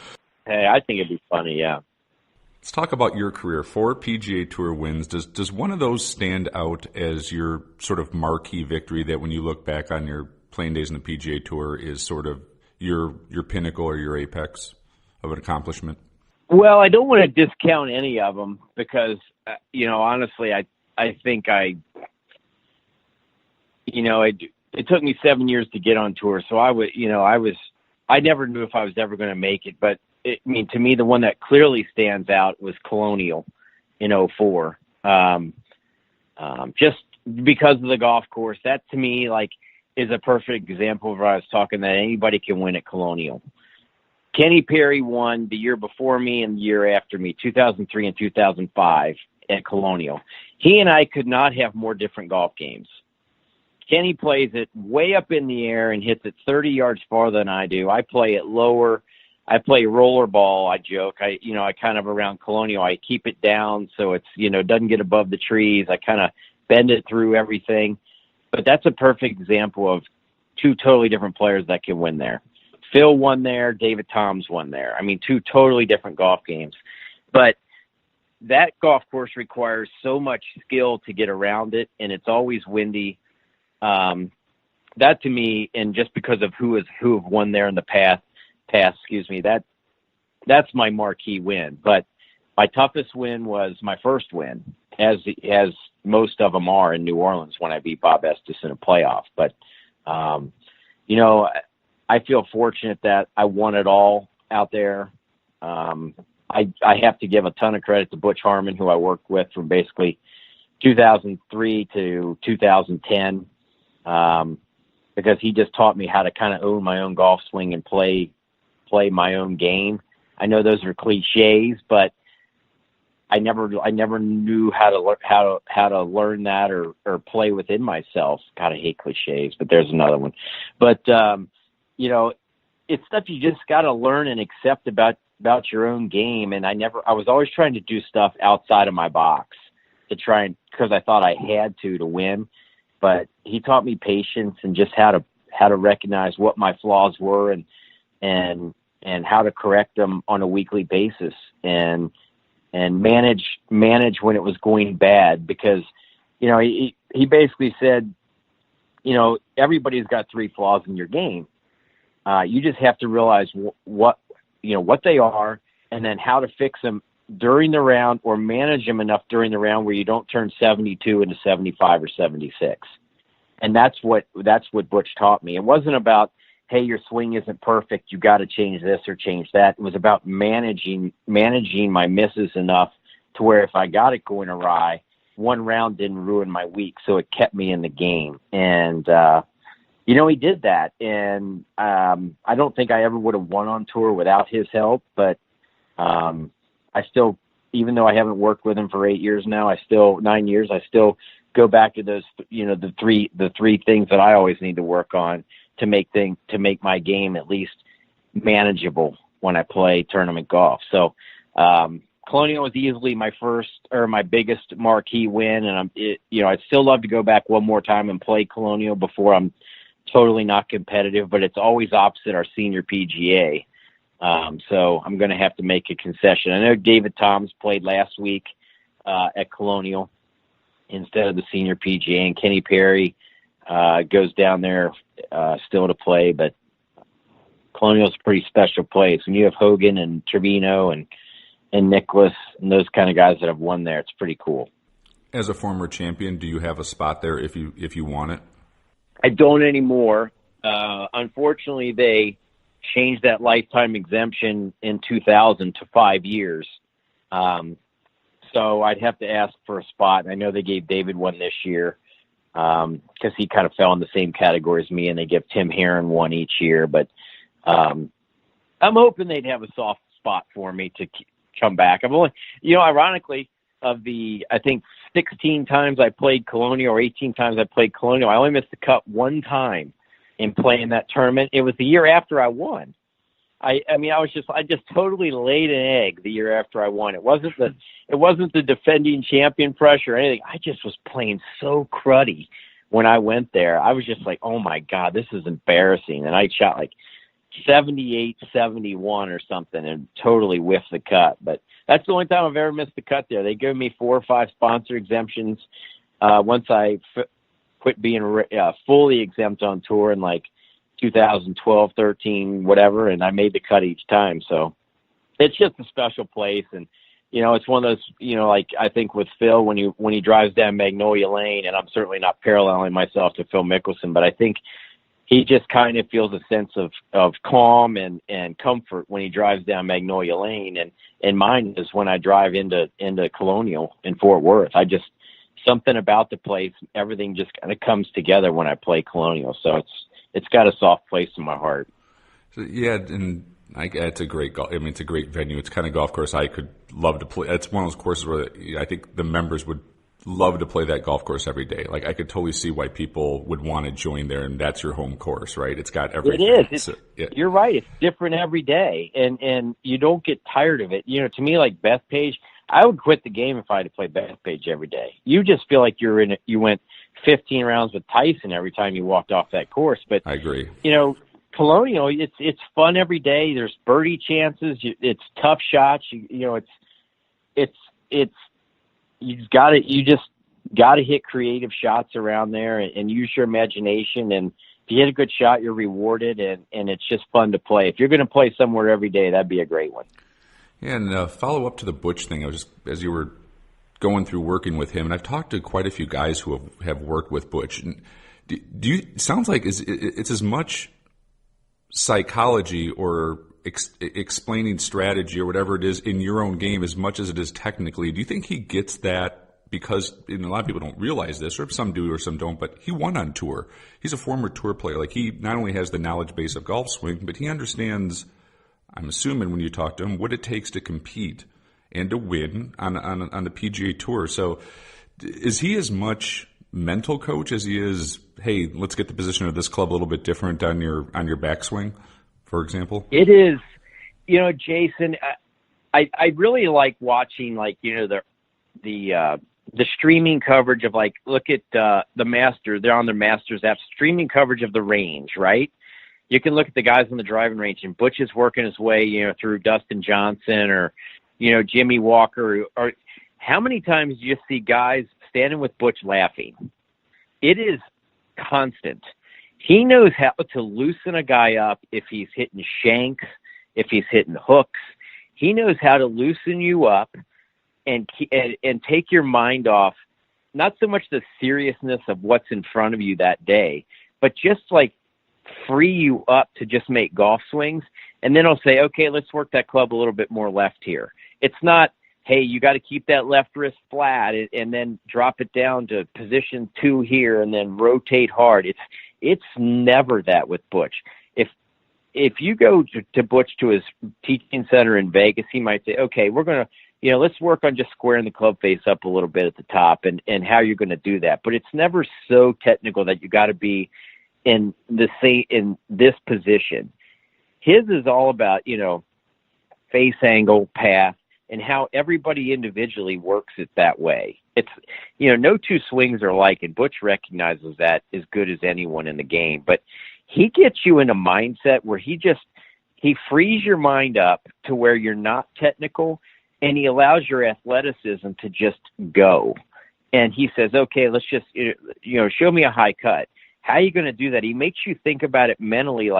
Hey, I think it'd be funny, yeah. Let's talk about your career. 4 PGA Tour wins. Does one of those stand out as your sort of marquee victory that when you look back on your playing days in the PGA Tour is sort of your pinnacle or your apex of an accomplishment? Well, I don't want to discount any of them because, honestly, I think it took me 7 years to get on tour. So I never knew if I was ever going to make it, but to me, the one that clearly stands out was Colonial in 2004. Just because of the golf course, that to me, is a perfect example of what I was talking, that anybody can win at Colonial. Kenny Perry won the year before me and the year after me, 2003 and 2005 at Colonial. He and I could not have more different golf games. Kenny plays it way up in the air and hits it 30 yards farther than I do. I play it lower. I play rollerball. I joke. I kind of around Colonial, I keep it down so it's, doesn't get above the trees. I kind of bend it through everything. But that's a perfect example of 2 totally different players that can win there. Phil won there. David Toms won there. 2 totally different golf games. But that golf course requires so much skill to get around it, and it's always windy. That to me, and just because of who have won there in the past, that's my marquee win. But my toughest win was my first win, as most of them are in New Orleans when I beat Bob Estes in a playoff. But I feel fortunate that I won it all out there. I have to give a ton of credit to Butch Harmon, who I worked with from basically 2003 to 2010, because he just taught me how to kind of own my own golf swing and play my own game. I know those are cliches, but I never knew how to learn that or play within myself. God, I hate cliches, but there's another one. But it's stuff you just got to learn and accept about your own game. And I was always trying to do stuff outside of my box because I thought I had to win. But he taught me patience and just how to recognize what my flaws were and how to correct them on a weekly basis and manage when it was going bad, because, he basically said, everybody's got 3 flaws in your game. You just have to realize what they are, and then how to fix them during the round, or manage them enough during the round where you don't turn 72 into 75 or 76. And that's what Butch taught me. It wasn't about, hey, your swing isn't perfect, you got to change this or change that. It was about managing my misses enough to where if I got it going awry, one round didn't ruin my week, so it kept me in the game. And he did that, and I don't think I ever would have won on tour without his help. But I still, even though I haven't worked with him for 9 years now, I still go back to those, the three things that I always need to work on to make my game at least manageable when I play tournament golf. So Colonial was easily my first or my biggest marquee win, and I'd still love to go back one more time and play Colonial before I'm totally not competitive, but it's always opposite our senior PGA. So I'm going to have to make a concession. I know David Toms played last week at Colonial instead of the senior PGA, and Kenny Perry goes down there still to play, but Colonial's a pretty special place. When you have Hogan and Trevino and Nicklaus and those kind of guys that have won there, it's pretty cool. As a former champion, do you have a spot there if you want it? I don't anymore. Unfortunately, they changed that lifetime exemption in 2000 to 5 years. So I'd have to ask for a spot. I know they gave David one this year because he kind of fell in the same category as me, and they give Tim Herron one each year. But I'm hoping they'd have a soft spot for me to come back. I've only, ironically, of the, I think, 16 times I played Colonial or 18 times I played Colonial, I only missed the cut one time in playing that tournament. It was the year after I won. I just totally laid an egg the year after I won. It wasn't the defending champion pressure or anything. I just was playing so cruddy when I went there. I was just like, oh my God, this is embarrassing. And I shot like 78, 71 or something and totally whiffed the cut. But that's the only time I've ever missed the cut there. They gave me 4 or 5 sponsor exemptions once I quit being fully exempt on tour in like 2012, 13, whatever, and I made the cut each time. So it's just a special place. And, it's one of those, like I think with Phil, when he drives down Magnolia Lane, and I'm certainly not paralleling myself to Phil Mickelson, but I think he just kind of feels a sense of calm and comfort when he drives down Magnolia Lane. And mine is when I drive into Colonial in Fort Worth. Something about the place, everything just kind of comes together when I play Colonial. So it's got a soft place in my heart. So, yeah, and it's a great it's a great venue. It's kind of golf course I could love to play. It's one of those courses where I think the members would love to play that golf course every day. Like I could totally see why people would want to join there, and that's your home course, right? It's got everything. It is. So, yeah. You're right. It's different every day, and you don't get tired of it. To me, like Bethpage, I would quit the game if I had to play Bethpage every day. You just feel like you went 15 rounds with Tyson every time you walked off that course. But I agree. Colonial, it's fun every day. There's birdie chances. It's tough shots. You just got to hit creative shots around there and use your imagination. And if you hit a good shot, you're rewarded, and it's just fun to play. If you're going to play somewhere every day, that'd be a great one. Yeah, and follow up to the Butch thing. I was just, as you were going through working with him, and I've talked to quite a few guys who have worked with Butch. And sounds like it's as much psychology or explaining strategy or whatever it is in your own game as much as it is technically. Do you think he gets that? Because a lot of people don't realize this, or some do or some don't, but he won on tour. He's a former tour player. Like, he not only has the knowledge base of golf swing, but he understands, I'm assuming when you talk to him, what it takes to compete and to win on the PGA Tour. So is he as much mental coach as he is, hey, let's get the position of this club a little bit different on your backswing, for example? It is. Jason, I really like watching, like, the streaming coverage of, like, look at the Masters. They're on their Masters app, streaming coverage of the range, right? You can look at the guys on the driving range, and Butch is working his way, through Dustin Johnson or, Jimmy Walker. Or how many times do you see guys standing with Butch laughing? It is constant. He knows how to loosen a guy up if he's hitting shanks, if he's hitting hooks. He knows how to loosen you up and take your mind off, not so much the seriousness of what's in front of you that day, but just like free you up to just make golf swings. And then I'll say, okay, let's work that club a little bit more left here. It's not, hey, you got to keep that left wrist flat and then drop it down to position 2 here and then rotate hard. It's never that with Butch. If you go to Butch to his teaching center in Vegas, he might say, okay, we're going to, let's work on just squaring the club face up a little bit at the top and how you're going to do that. But it's never so technical that you got to be in this position. His is all about, face angle, path, and how everybody individually works it that way. It's, no two swings are alike, and Butch recognizes that as good as anyone in the game. But he gets you in a mindset where he frees your mind up to where you're not technical, and he allows your athleticism to just go. And he says, okay, let's just, show me a high cut. How are you going to do that? He makes you think about it mentally,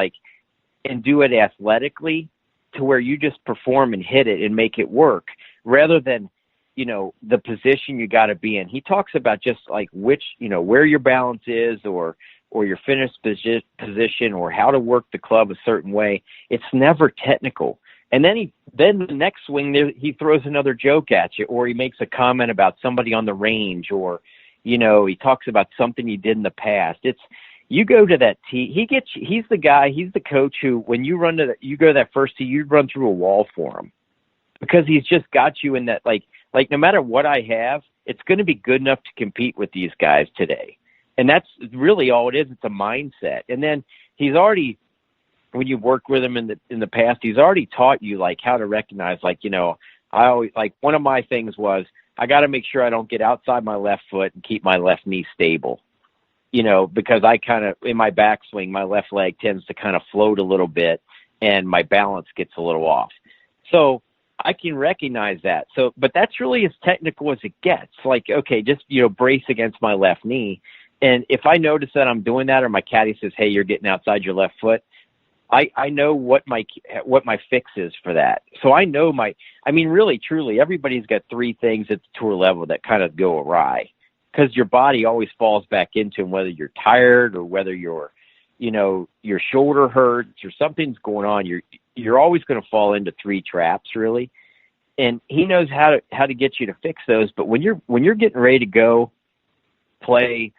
and do it athletically to where you just perform and hit it and make it work rather than, the position you got to be in. He talks about just like which, where your balance is or your finish position or how to work the club a certain way. It's never technical. And then the next swing, he throws another joke at you, or he makes a comment about somebody on the range, or, he talks about something he did in the past. You go to that tee, he's the coach who, when you you go to that first tee, you'd run through a wall for him, because he's just got you in that, like no matter what I have, it's going to be good enough to compete with these guys today. And that's really all it is. It's a mindset. And then he's already, when you work with him in the past, he's already taught you like how to recognize, I always, like, one of my things was, I got to make sure I don't get outside my left foot and keep my left knee stable, because I kind of, in my backswing, my left leg tends to kind of float a little bit and my balance gets a little off. So I can recognize that. So, but that's really as technical as it gets. Like, okay, just, brace against my left knee. And if I notice that I'm doing that, or my caddy says, hey, you're getting outside your left foot, I know what my fix is for that. So I know really, truly, everybody's got three things at the tour level that kind of go awry, because your body always falls back into them, whether you're tired or whether your shoulder hurts or something's going on. You're always going to fall into three traps, really. And he knows how to get you to fix those. But when you're getting ready to go play,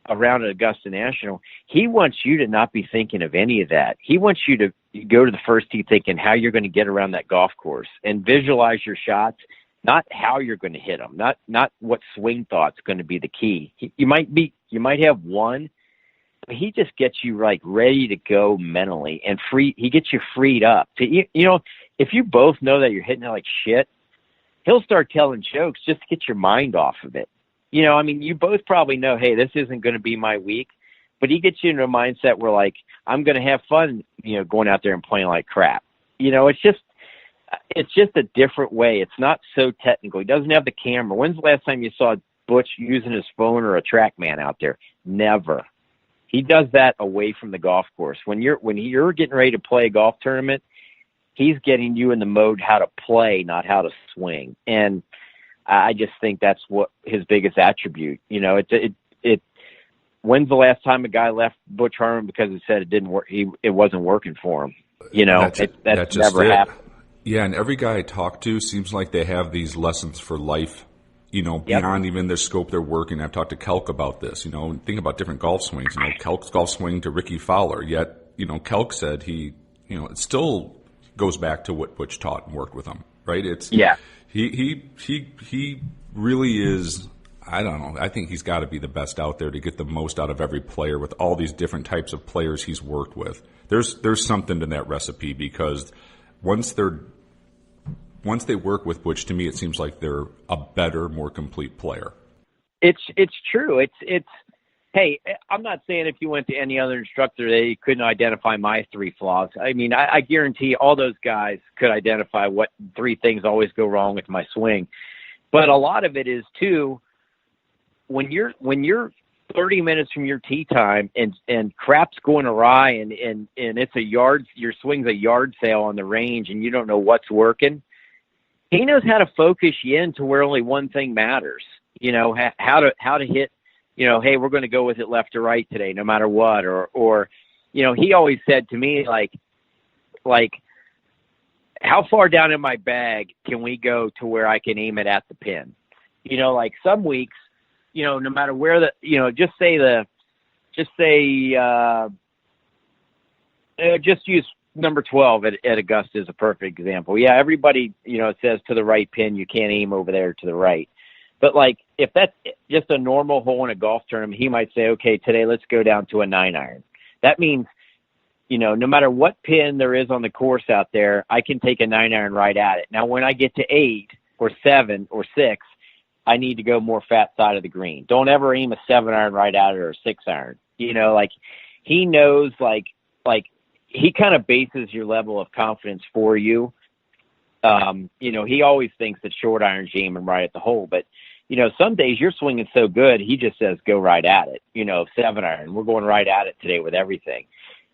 around at Augusta National, he wants you to not be thinking of any of that. He wants you to go to the first tee thinking how you're going to get around that golf course and visualize your shots, not how you're going to hit them, not what swing thought's going to be the key. You might have one, but he just gets you like ready to go mentally and free. He gets you freed up to, if you both know that you're hitting it like shit, he'll start telling jokes just to get your mind off of it. You both probably know, hey, this isn't going to be my week, but he gets you into a mindset where, like, I'm going to have fun, going out there and playing like crap. It's just a different way. It's not so technical. He doesn't have the camera. When's the last time you saw Butch using his phone or a TrackMan out there? Never. He does that away from the golf course. When you're getting ready to play a golf tournament, he's getting you in the mode how to play, not how to swing. And I just think that's what his biggest attribute. When's the last time a guy left Butch Harmon because he said it didn't work? It wasn't working for him. That's never happened. Yeah, and every guy I talk to seems like they have these lessons for life. Beyond even their scope they're working. I've talked to Kelk about this. Think about different golf swings. Kelk's golf swing to Ricky Fowler. Yet, Kelk said he, it still goes back to what Butch taught and worked with him. Right? He really is, I don't know, I think he's got to be the best out there to get the most out of every player with all these different types of players he's worked with. There's something to that recipe, because once they work with Butch, to me it seems like they're a better, more complete player. It's true. It's hey, I'm not saying if you went to any other instructor they couldn't identify my three flaws. I guarantee all those guys could identify what three things always go wrong with my swing. But a lot of it is too, when you're 30 minutes from your tee time and crap's going awry and it's your swing's a yard sale on the range and you don't know what's working. He knows how to focus you in to where only one thing matters. How to hit. Hey, we're going to go with it left or right today, no matter what. Or he always said to me, like, how far down in my bag can we go to where I can aim it at the pin? Like some weeks, no matter where just use number 12 at Augusta is a perfect example. Yeah, everybody, it says to the right pin, you can't aim over there to the right. But, like, if that's just a normal hole in a golf tournament, he might say, okay, today let's go down to a 9-iron. That means, no matter what pin there is on the course out there, I can take a 9-iron right at it. Now, when I get to 8 or 7 or 6, I need to go more fat side of the green. Don't ever aim a 7-iron right at it or a 6-iron. He knows, he kind of bases your level of confidence for you. He always thinks that short iron's aiming right at the hole, but some days you're swinging so good, he just says, go right at it. 7-iron, we're going right at it today with everything.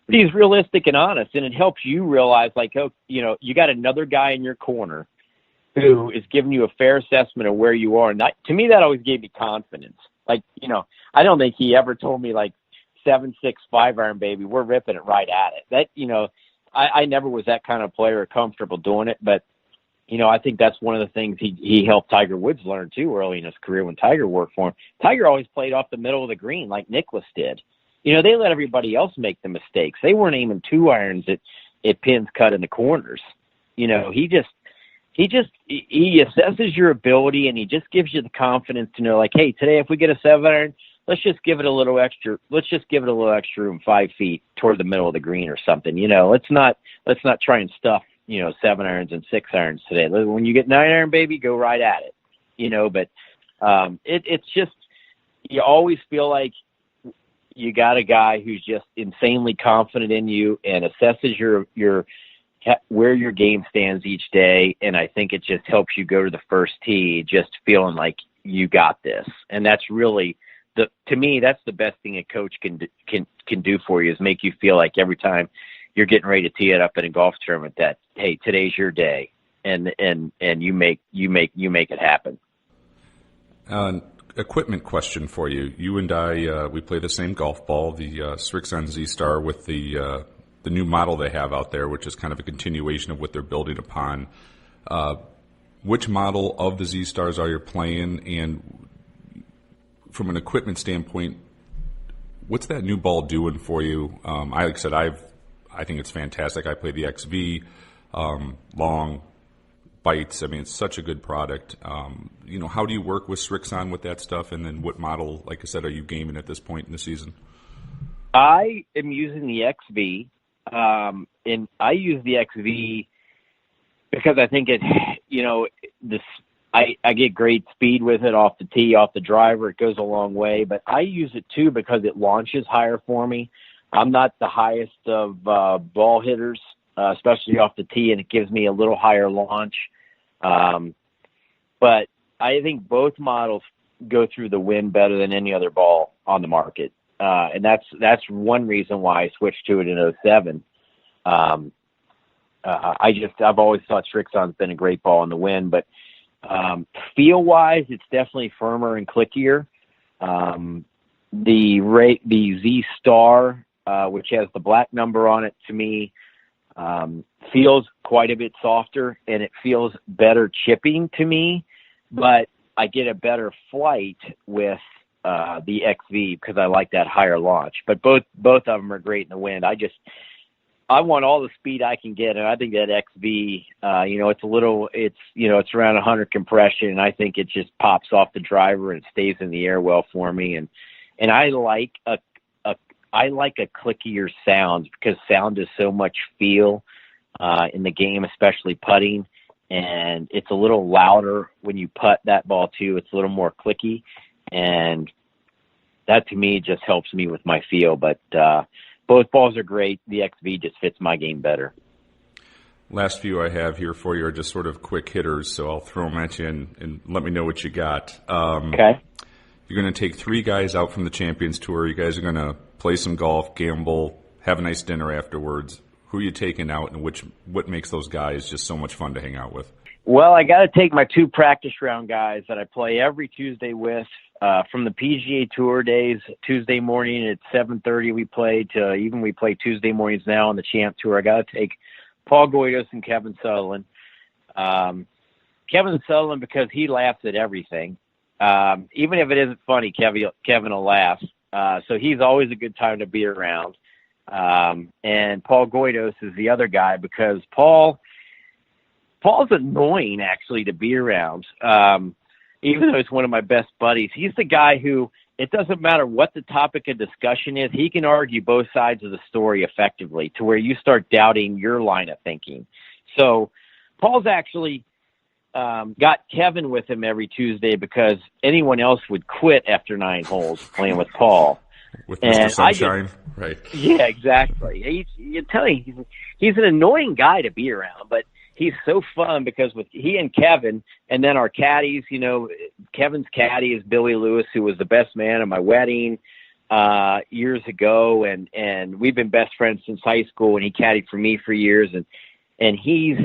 But he's realistic and honest, and it helps you realize, you got another guy in your corner who is giving you a fair assessment of where you are. And to me, that always gave me confidence. I don't think he ever told me 7-6 5-iron, baby, we're ripping it right at it. That, I never was that kind of player or comfortable doing it, but I think that's one of the things he helped Tiger Woods learn too early in his career when Tiger worked for him. Tiger always played off the middle of the green like Nicklaus did. They let everybody else make the mistakes. They weren't aiming 2 irons at pins cut in the corners. He assesses your ability, and he just gives you the confidence to know, like, hey, today if we get a 7 iron, let's just give it a little extra. Let's just give it a little extra room, 5 feet toward the middle of the green or something. Let's not try and stuff 7 irons and 6 irons today. When you get 9 iron, baby, go right at it. But it's just, you always feel like you got a guy who's just insanely confident in you and assesses where your game stands each day. And I think it just helps you go to the first tee just feeling like you got this. And that's really to me, that's the best thing a coach can do for you, is make you feel like every time you're getting ready to tee it up in a golf tournament that, hey, today's your day, and you make it happen. Equipment question for you. You and I, we play the same golf ball, the Srixon Z-Star, with the new model they have out there, which is kind of a continuation of what they're building upon. Which model of the Z-Stars are you playing? And from an equipment standpoint, what's that new ball doing for you? Like I said, I think it's fantastic. I play the XV, long bites. I mean, it's such a good product. How do you work with Srixon with that stuff? And then what model, like I said, are you gaming at this point in the season? I am using the XV, and I use the XV because I think I get great speed with it off the tee, off the driver. It goes a long way, but I use it too because it launches higher for me. I'm not the highest of ball hitters, especially off the tee, and it gives me a little higher launch. But I think both models go through the wind better than any other ball on the market. And that's one reason why I switched to it in 07. I've always thought Srixon's been a great ball in the wind, but feel-wise, it's definitely firmer and clickier. The Z-Star, which has the black number on it, to me, feels quite a bit softer, and it feels better chipping to me, but I get a better flight with the XV because I like that higher launch. But both of them are great in the wind. I want all the speed I can get, and I think that XV, it's around 100 compression, and I think it just pops off the driver and stays in the air well for me. And I like a clickier sound because sound is so much feel in the game, especially putting, and it's a little louder when you putt that ball too. It's a little more clicky, and that to me just helps me with my feel. But both balls are great. The XV just fits my game better. Last few I have here for you are just sort of quick hitters, so I'll throw them at you and let me know what you got. Okay. You're going to take 3 guys out from the Champions Tour. You guys are going to play some golf, gamble, have a nice dinner afterwards. Who are you taking out, and what makes those guys just so much fun to hang out with? Well, I got to take my 2 practice round guys that I play every Tuesday with. From the PGA Tour days, Tuesday morning at 7:30 we play Tuesday mornings now on the Champ Tour. I got to take Paul Goydos and Kevin Sutherland. Kevin Sutherland because he laughs at everything. Even if it isn't funny, Kevin will laugh. So he's always a good time to be around. And Paul Goydos is the other guy because Paul's annoying actually to be around. Even though he's one of my best buddies, he's the guy who, it doesn't matter what the topic of discussion is, he can argue both sides of the story effectively to where you start doubting your line of thinking. So Paul's actually got Kevin with him every Tuesday because anyone else would quit after 9 holes playing with Paul. With Mr. Sunshine, right? Yeah, exactly. He's an annoying guy to be around, but he's so fun because with he and Kevin, and then our caddies, Kevin's caddy is Billy Lewis, who was the best man at my wedding years ago, and we've been best friends since high school, and he caddied for me for years, and he's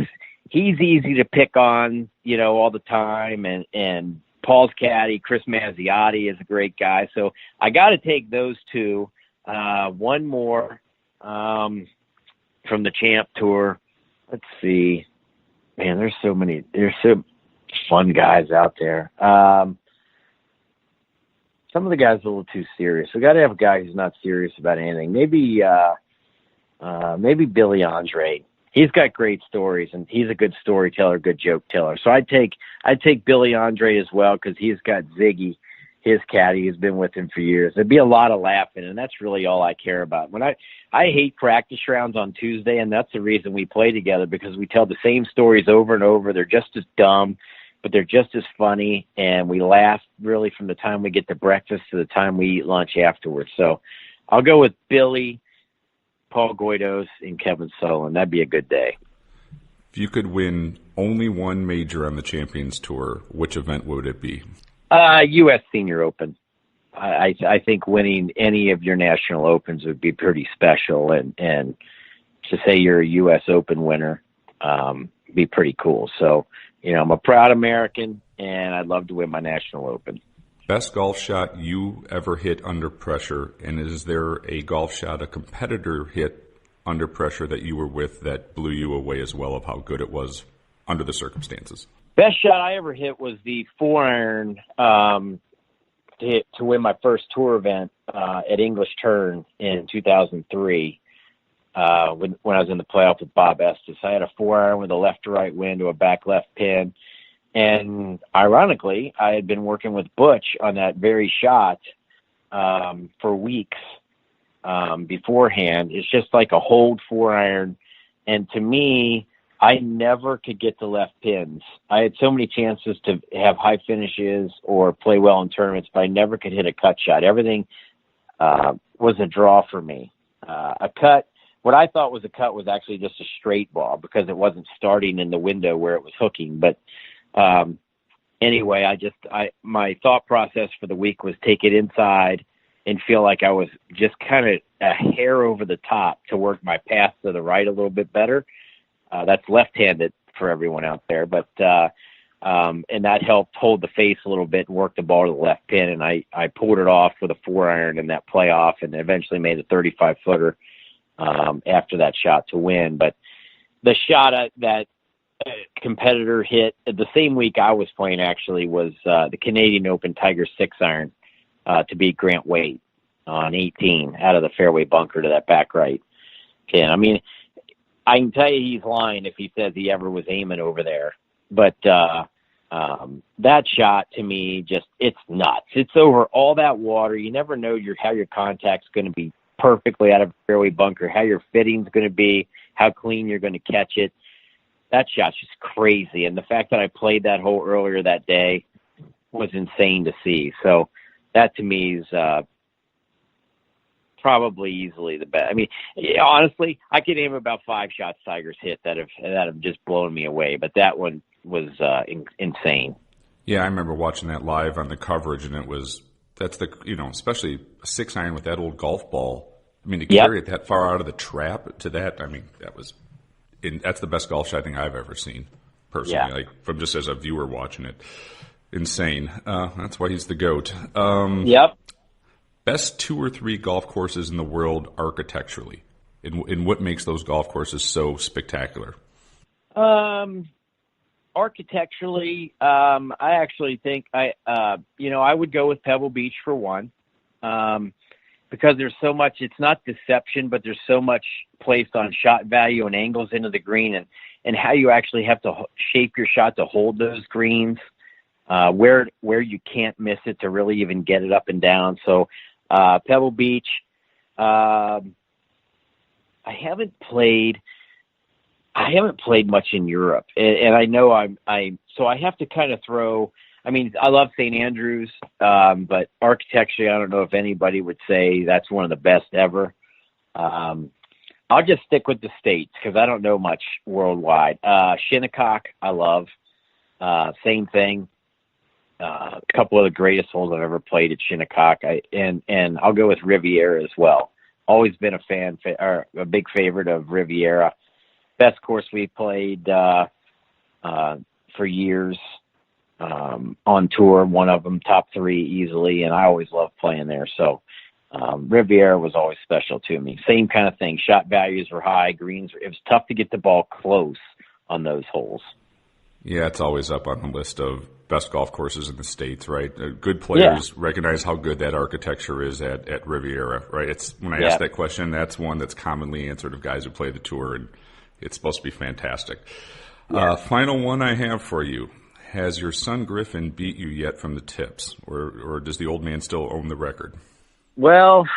easy to pick on, all the time, and Paul's caddy, Chris Mazziotti, is a great guy. So I got to take those 2. One more. from the Champ Tour. Let's see. Man, there's so fun guys out there. Some of the guys are a little too serious. We got to have a guy who's not serious about anything. Maybe Billy Andre. He's got great stories, and he's a good storyteller, good joke teller. So I'd take Billy Andre as well, because he's got Ziggy, his caddy, who's been with him for years. There'd be a lot of laughing, and that's really all I care about. When I hate practice rounds on Tuesday, and that's the reason we play together, because we tell the same stories over and over. They're just as dumb, but they're just as funny, and we laugh really from the time we get to breakfast to the time we eat lunch afterwards. So I'll go with Billy, Paul Goydos, and Kevin Sullivan. That'd be a good day. If you could win only one major on the Champions Tour, which event would it be? U.S. Senior Open. I think winning any of your national opens would be pretty special, and to say you're a U.S. Open winner be pretty cool. So, I'm a proud American, and I'd love to win my national open. Best golf shot you ever hit under pressure, and is there a golf shot a competitor hit under pressure that you were with that blew you away as well, of how good it was under the circumstances? Best shot I ever hit was the 4-iron to win my first tour event at English Turn in 2003 when I was in the playoff with Bob Estes. I had a 4-iron with a left to right wind to a back left pin. And ironically, I had been working with Butch on that very shot for weeks beforehand. It's just like a hold 4-iron. And to me, I never could get the left pins. I had so many chances to have high finishes or play well in tournaments, but I never could hit a cut shot. Everything was a draw for me. A cut, what I thought was a cut, was actually just a straight ball because it wasn't starting in the window where it was hooking. But anyway, my thought process for the week was take it inside and feel like I was just kind of a hair over the top to work my path to the right a little bit better. That's left-handed for everyone out there, but and that helped hold the face a little bit and work the ball to the left pin. And I pulled it off with a 4-iron in that playoff, and eventually made a 35-footer after that shot to win. But the shot that competitor hit the same week I was playing actually was the Canadian Open Tiger 6-iron to beat Grant Waite on 18 out of the fairway bunker to that back right pin. I mean, I can tell you he's lying if he says he ever was aiming over there. But that shot, to me, it's nuts. It's over all that water. You never know how your contact's going to be perfectly out of a fairway bunker, how your fitting's going to be, how clean you're going to catch it. That shot's just crazy. And the fact that I played that hole earlier that day was insane to see. So that, to me, is probably easily the best. I mean, honestly, I could name about 5 shots Tiger's hit that have just blown me away, but that one was insane. Yeah, I remember watching that live on the coverage, and especially a 6-iron with that old golf ball. I mean, to carry it that far out of the trap to that, I mean, that's the best golf shot I think I've ever seen personally. Like from just as a viewer watching it, insane. That's why he's the GOAT. Yep. Best 2 or 3 golf courses in the world architecturally, and what makes those golf courses so spectacular? Architecturally, I actually think I would go with Pebble Beach for one, because there's so much. It's not deception, but there's so much placed on shot value and angles into the green, and how you actually have to shape your shot to hold those greens, where you can't miss it to really even get it up and down. So. Pebble Beach. I haven't played much in Europe, and I know so I have to kind of throw. I mean, I love St. Andrews, but architecturally, I don't know if anybody would say that's one of the best ever. I'll just stick with the States because I don't know much worldwide. Shinnecock, I love. Same thing. A couple of the greatest holes I've ever played at Shinnecock, and I'll go with Riviera as well. Always been a big favorite of Riviera. Best course we played for years on tour. One of them top 3 easily, and I always love playing there. So Riviera was always special to me. Same kind of thing. Shot values were high. Greens. It was tough to get the ball close on those holes. Yeah, it's always up on the list of best golf courses in the States, right? Good players recognize how good that architecture is at Riviera, right? It's when I ask that question, that's one that's commonly answered of guys who play the tour, and it's supposed to be fantastic. Final one I have for you. Has your son Griffin beat you yet from the tips, or does the old man still own the record? Well,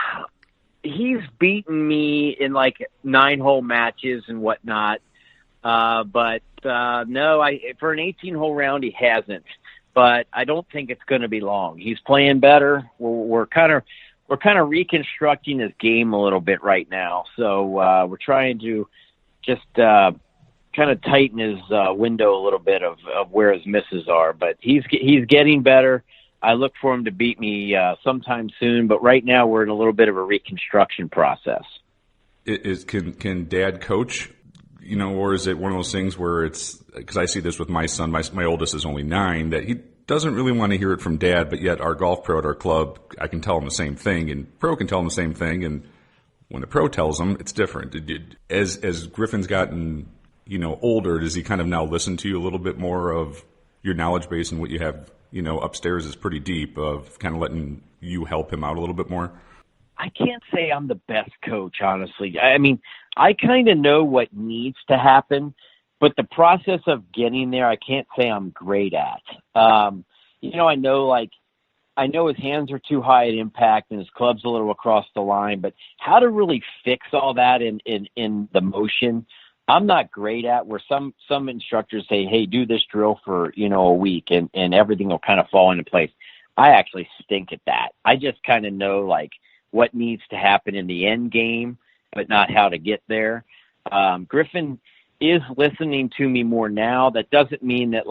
he's beaten me in like 9-hole matches and whatnot. But no, for an 18-hole round, he hasn't. But I don't think it's going to be long. He's playing better. We're kind of reconstructing his game a little bit right now. So we're trying to just kind of tighten his window a little bit of where his misses are. But he's getting better. I look for him to beat me sometime soon. But right now we're in a little bit of a reconstruction process. Can Dad coach? You know, or is it one of those things where it's, because I see this with my son, my oldest is only 9, that he doesn't really want to hear it from Dad, but yet our golf pro at our club, I can tell him the same thing, and pro can tell him the same thing, and when the pro tells him, it's different. As Griffin's gotten, older, does he kind of now listen to you a little bit more of your knowledge base, and what you have, upstairs is pretty deep, of kind of letting you help him out a little bit more? I can't say I'm the best coach, honestly. I mean, I kind of know what needs to happen, but the process of getting there, I can't say I'm great at. I know his hands are too high at impact and his club's a little across the line, but how to really fix all that in the motion, I'm not great at. Where some instructors say, hey, do this drill for, a week and everything will kind of fall into place. I actually stink at that. I just kind of know what needs to happen in the end game, but not how to get there. Griffin is listening to me more now. That doesn't mean that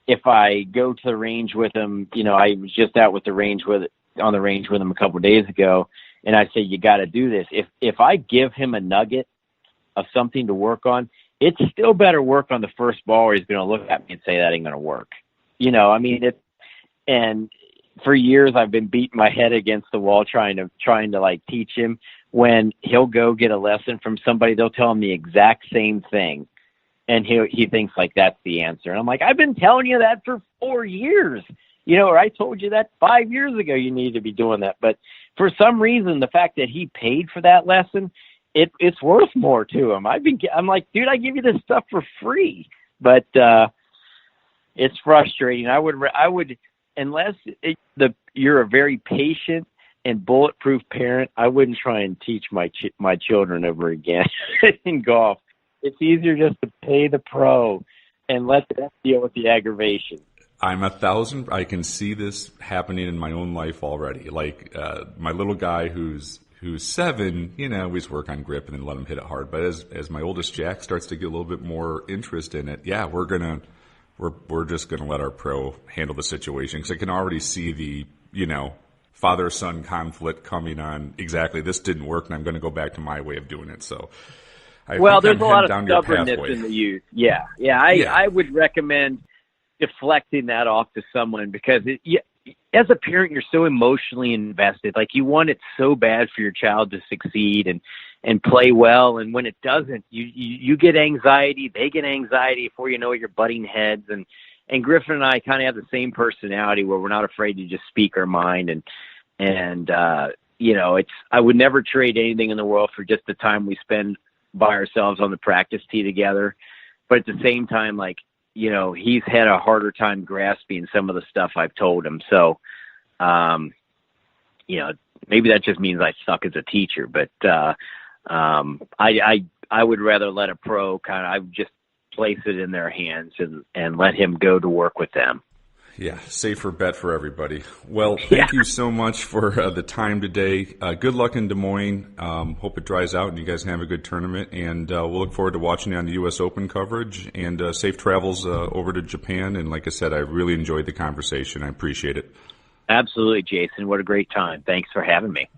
if I go to the range with him, I was just out on the range with him a couple of days ago, and I say, you got to do this. If I give him a nugget of something to work on, it's still better work on the first ball, or he's going to look at me and say that ain't going to work. And for years I've been beating my head against the wall trying to teach him. When he'll go get a lesson from somebody, they'll tell him the exact same thing, and he thinks that's the answer. And I'm like, I've been telling you that for 4 years, or I told you that 5 years ago you need to be doing that. But for some reason, the fact that he paid for that lesson, it's worth more to him. I'm like, dude, I give you this stuff for free, but it's frustrating. I would. Unless you're a very patient and bulletproof parent, I wouldn't try and teach my children over again in golf. It's easier just to pay the pro and let them deal with the aggravation. I can see this happening in my own life already. My little guy who's 7, we just work on grip and then let him hit it hard. But as my oldest Jack starts to get a little bit more interest in it, we're just going to let our pro handle the situation, because I can already see the, father-son conflict coming on. Exactly, this didn't work, and I'm going to go back to my way of doing it. So, there's a lot of stubbornness in the youth. Yeah. I would recommend deflecting that off to someone, because as a parent, you're so emotionally invested. You want it so bad for your child to succeed and play well, and when it doesn't, you get anxiety, they get anxiety. Before you know it, you're butting heads. And Griffin and I kind of have the same personality, where we're not afraid to just speak our mind. And I would never trade anything in the world for just the time we spend by ourselves on the practice tee together. But at the same time, he's had a harder time grasping some of the stuff I've told him. So, maybe that just means I suck as a teacher, but I would rather let a pro I would just place it in their hands and let him go to work with them. Yeah, safer bet for everybody. Well, thank you so much for the time today. Good luck in Des Moines. Hope it dries out and you guys have a good tournament. And we'll look forward to watching you on the U.S. Open coverage. And safe travels over to Japan. And like I said, I really enjoyed the conversation. I appreciate it. Absolutely, Jason. What a great time. Thanks for having me.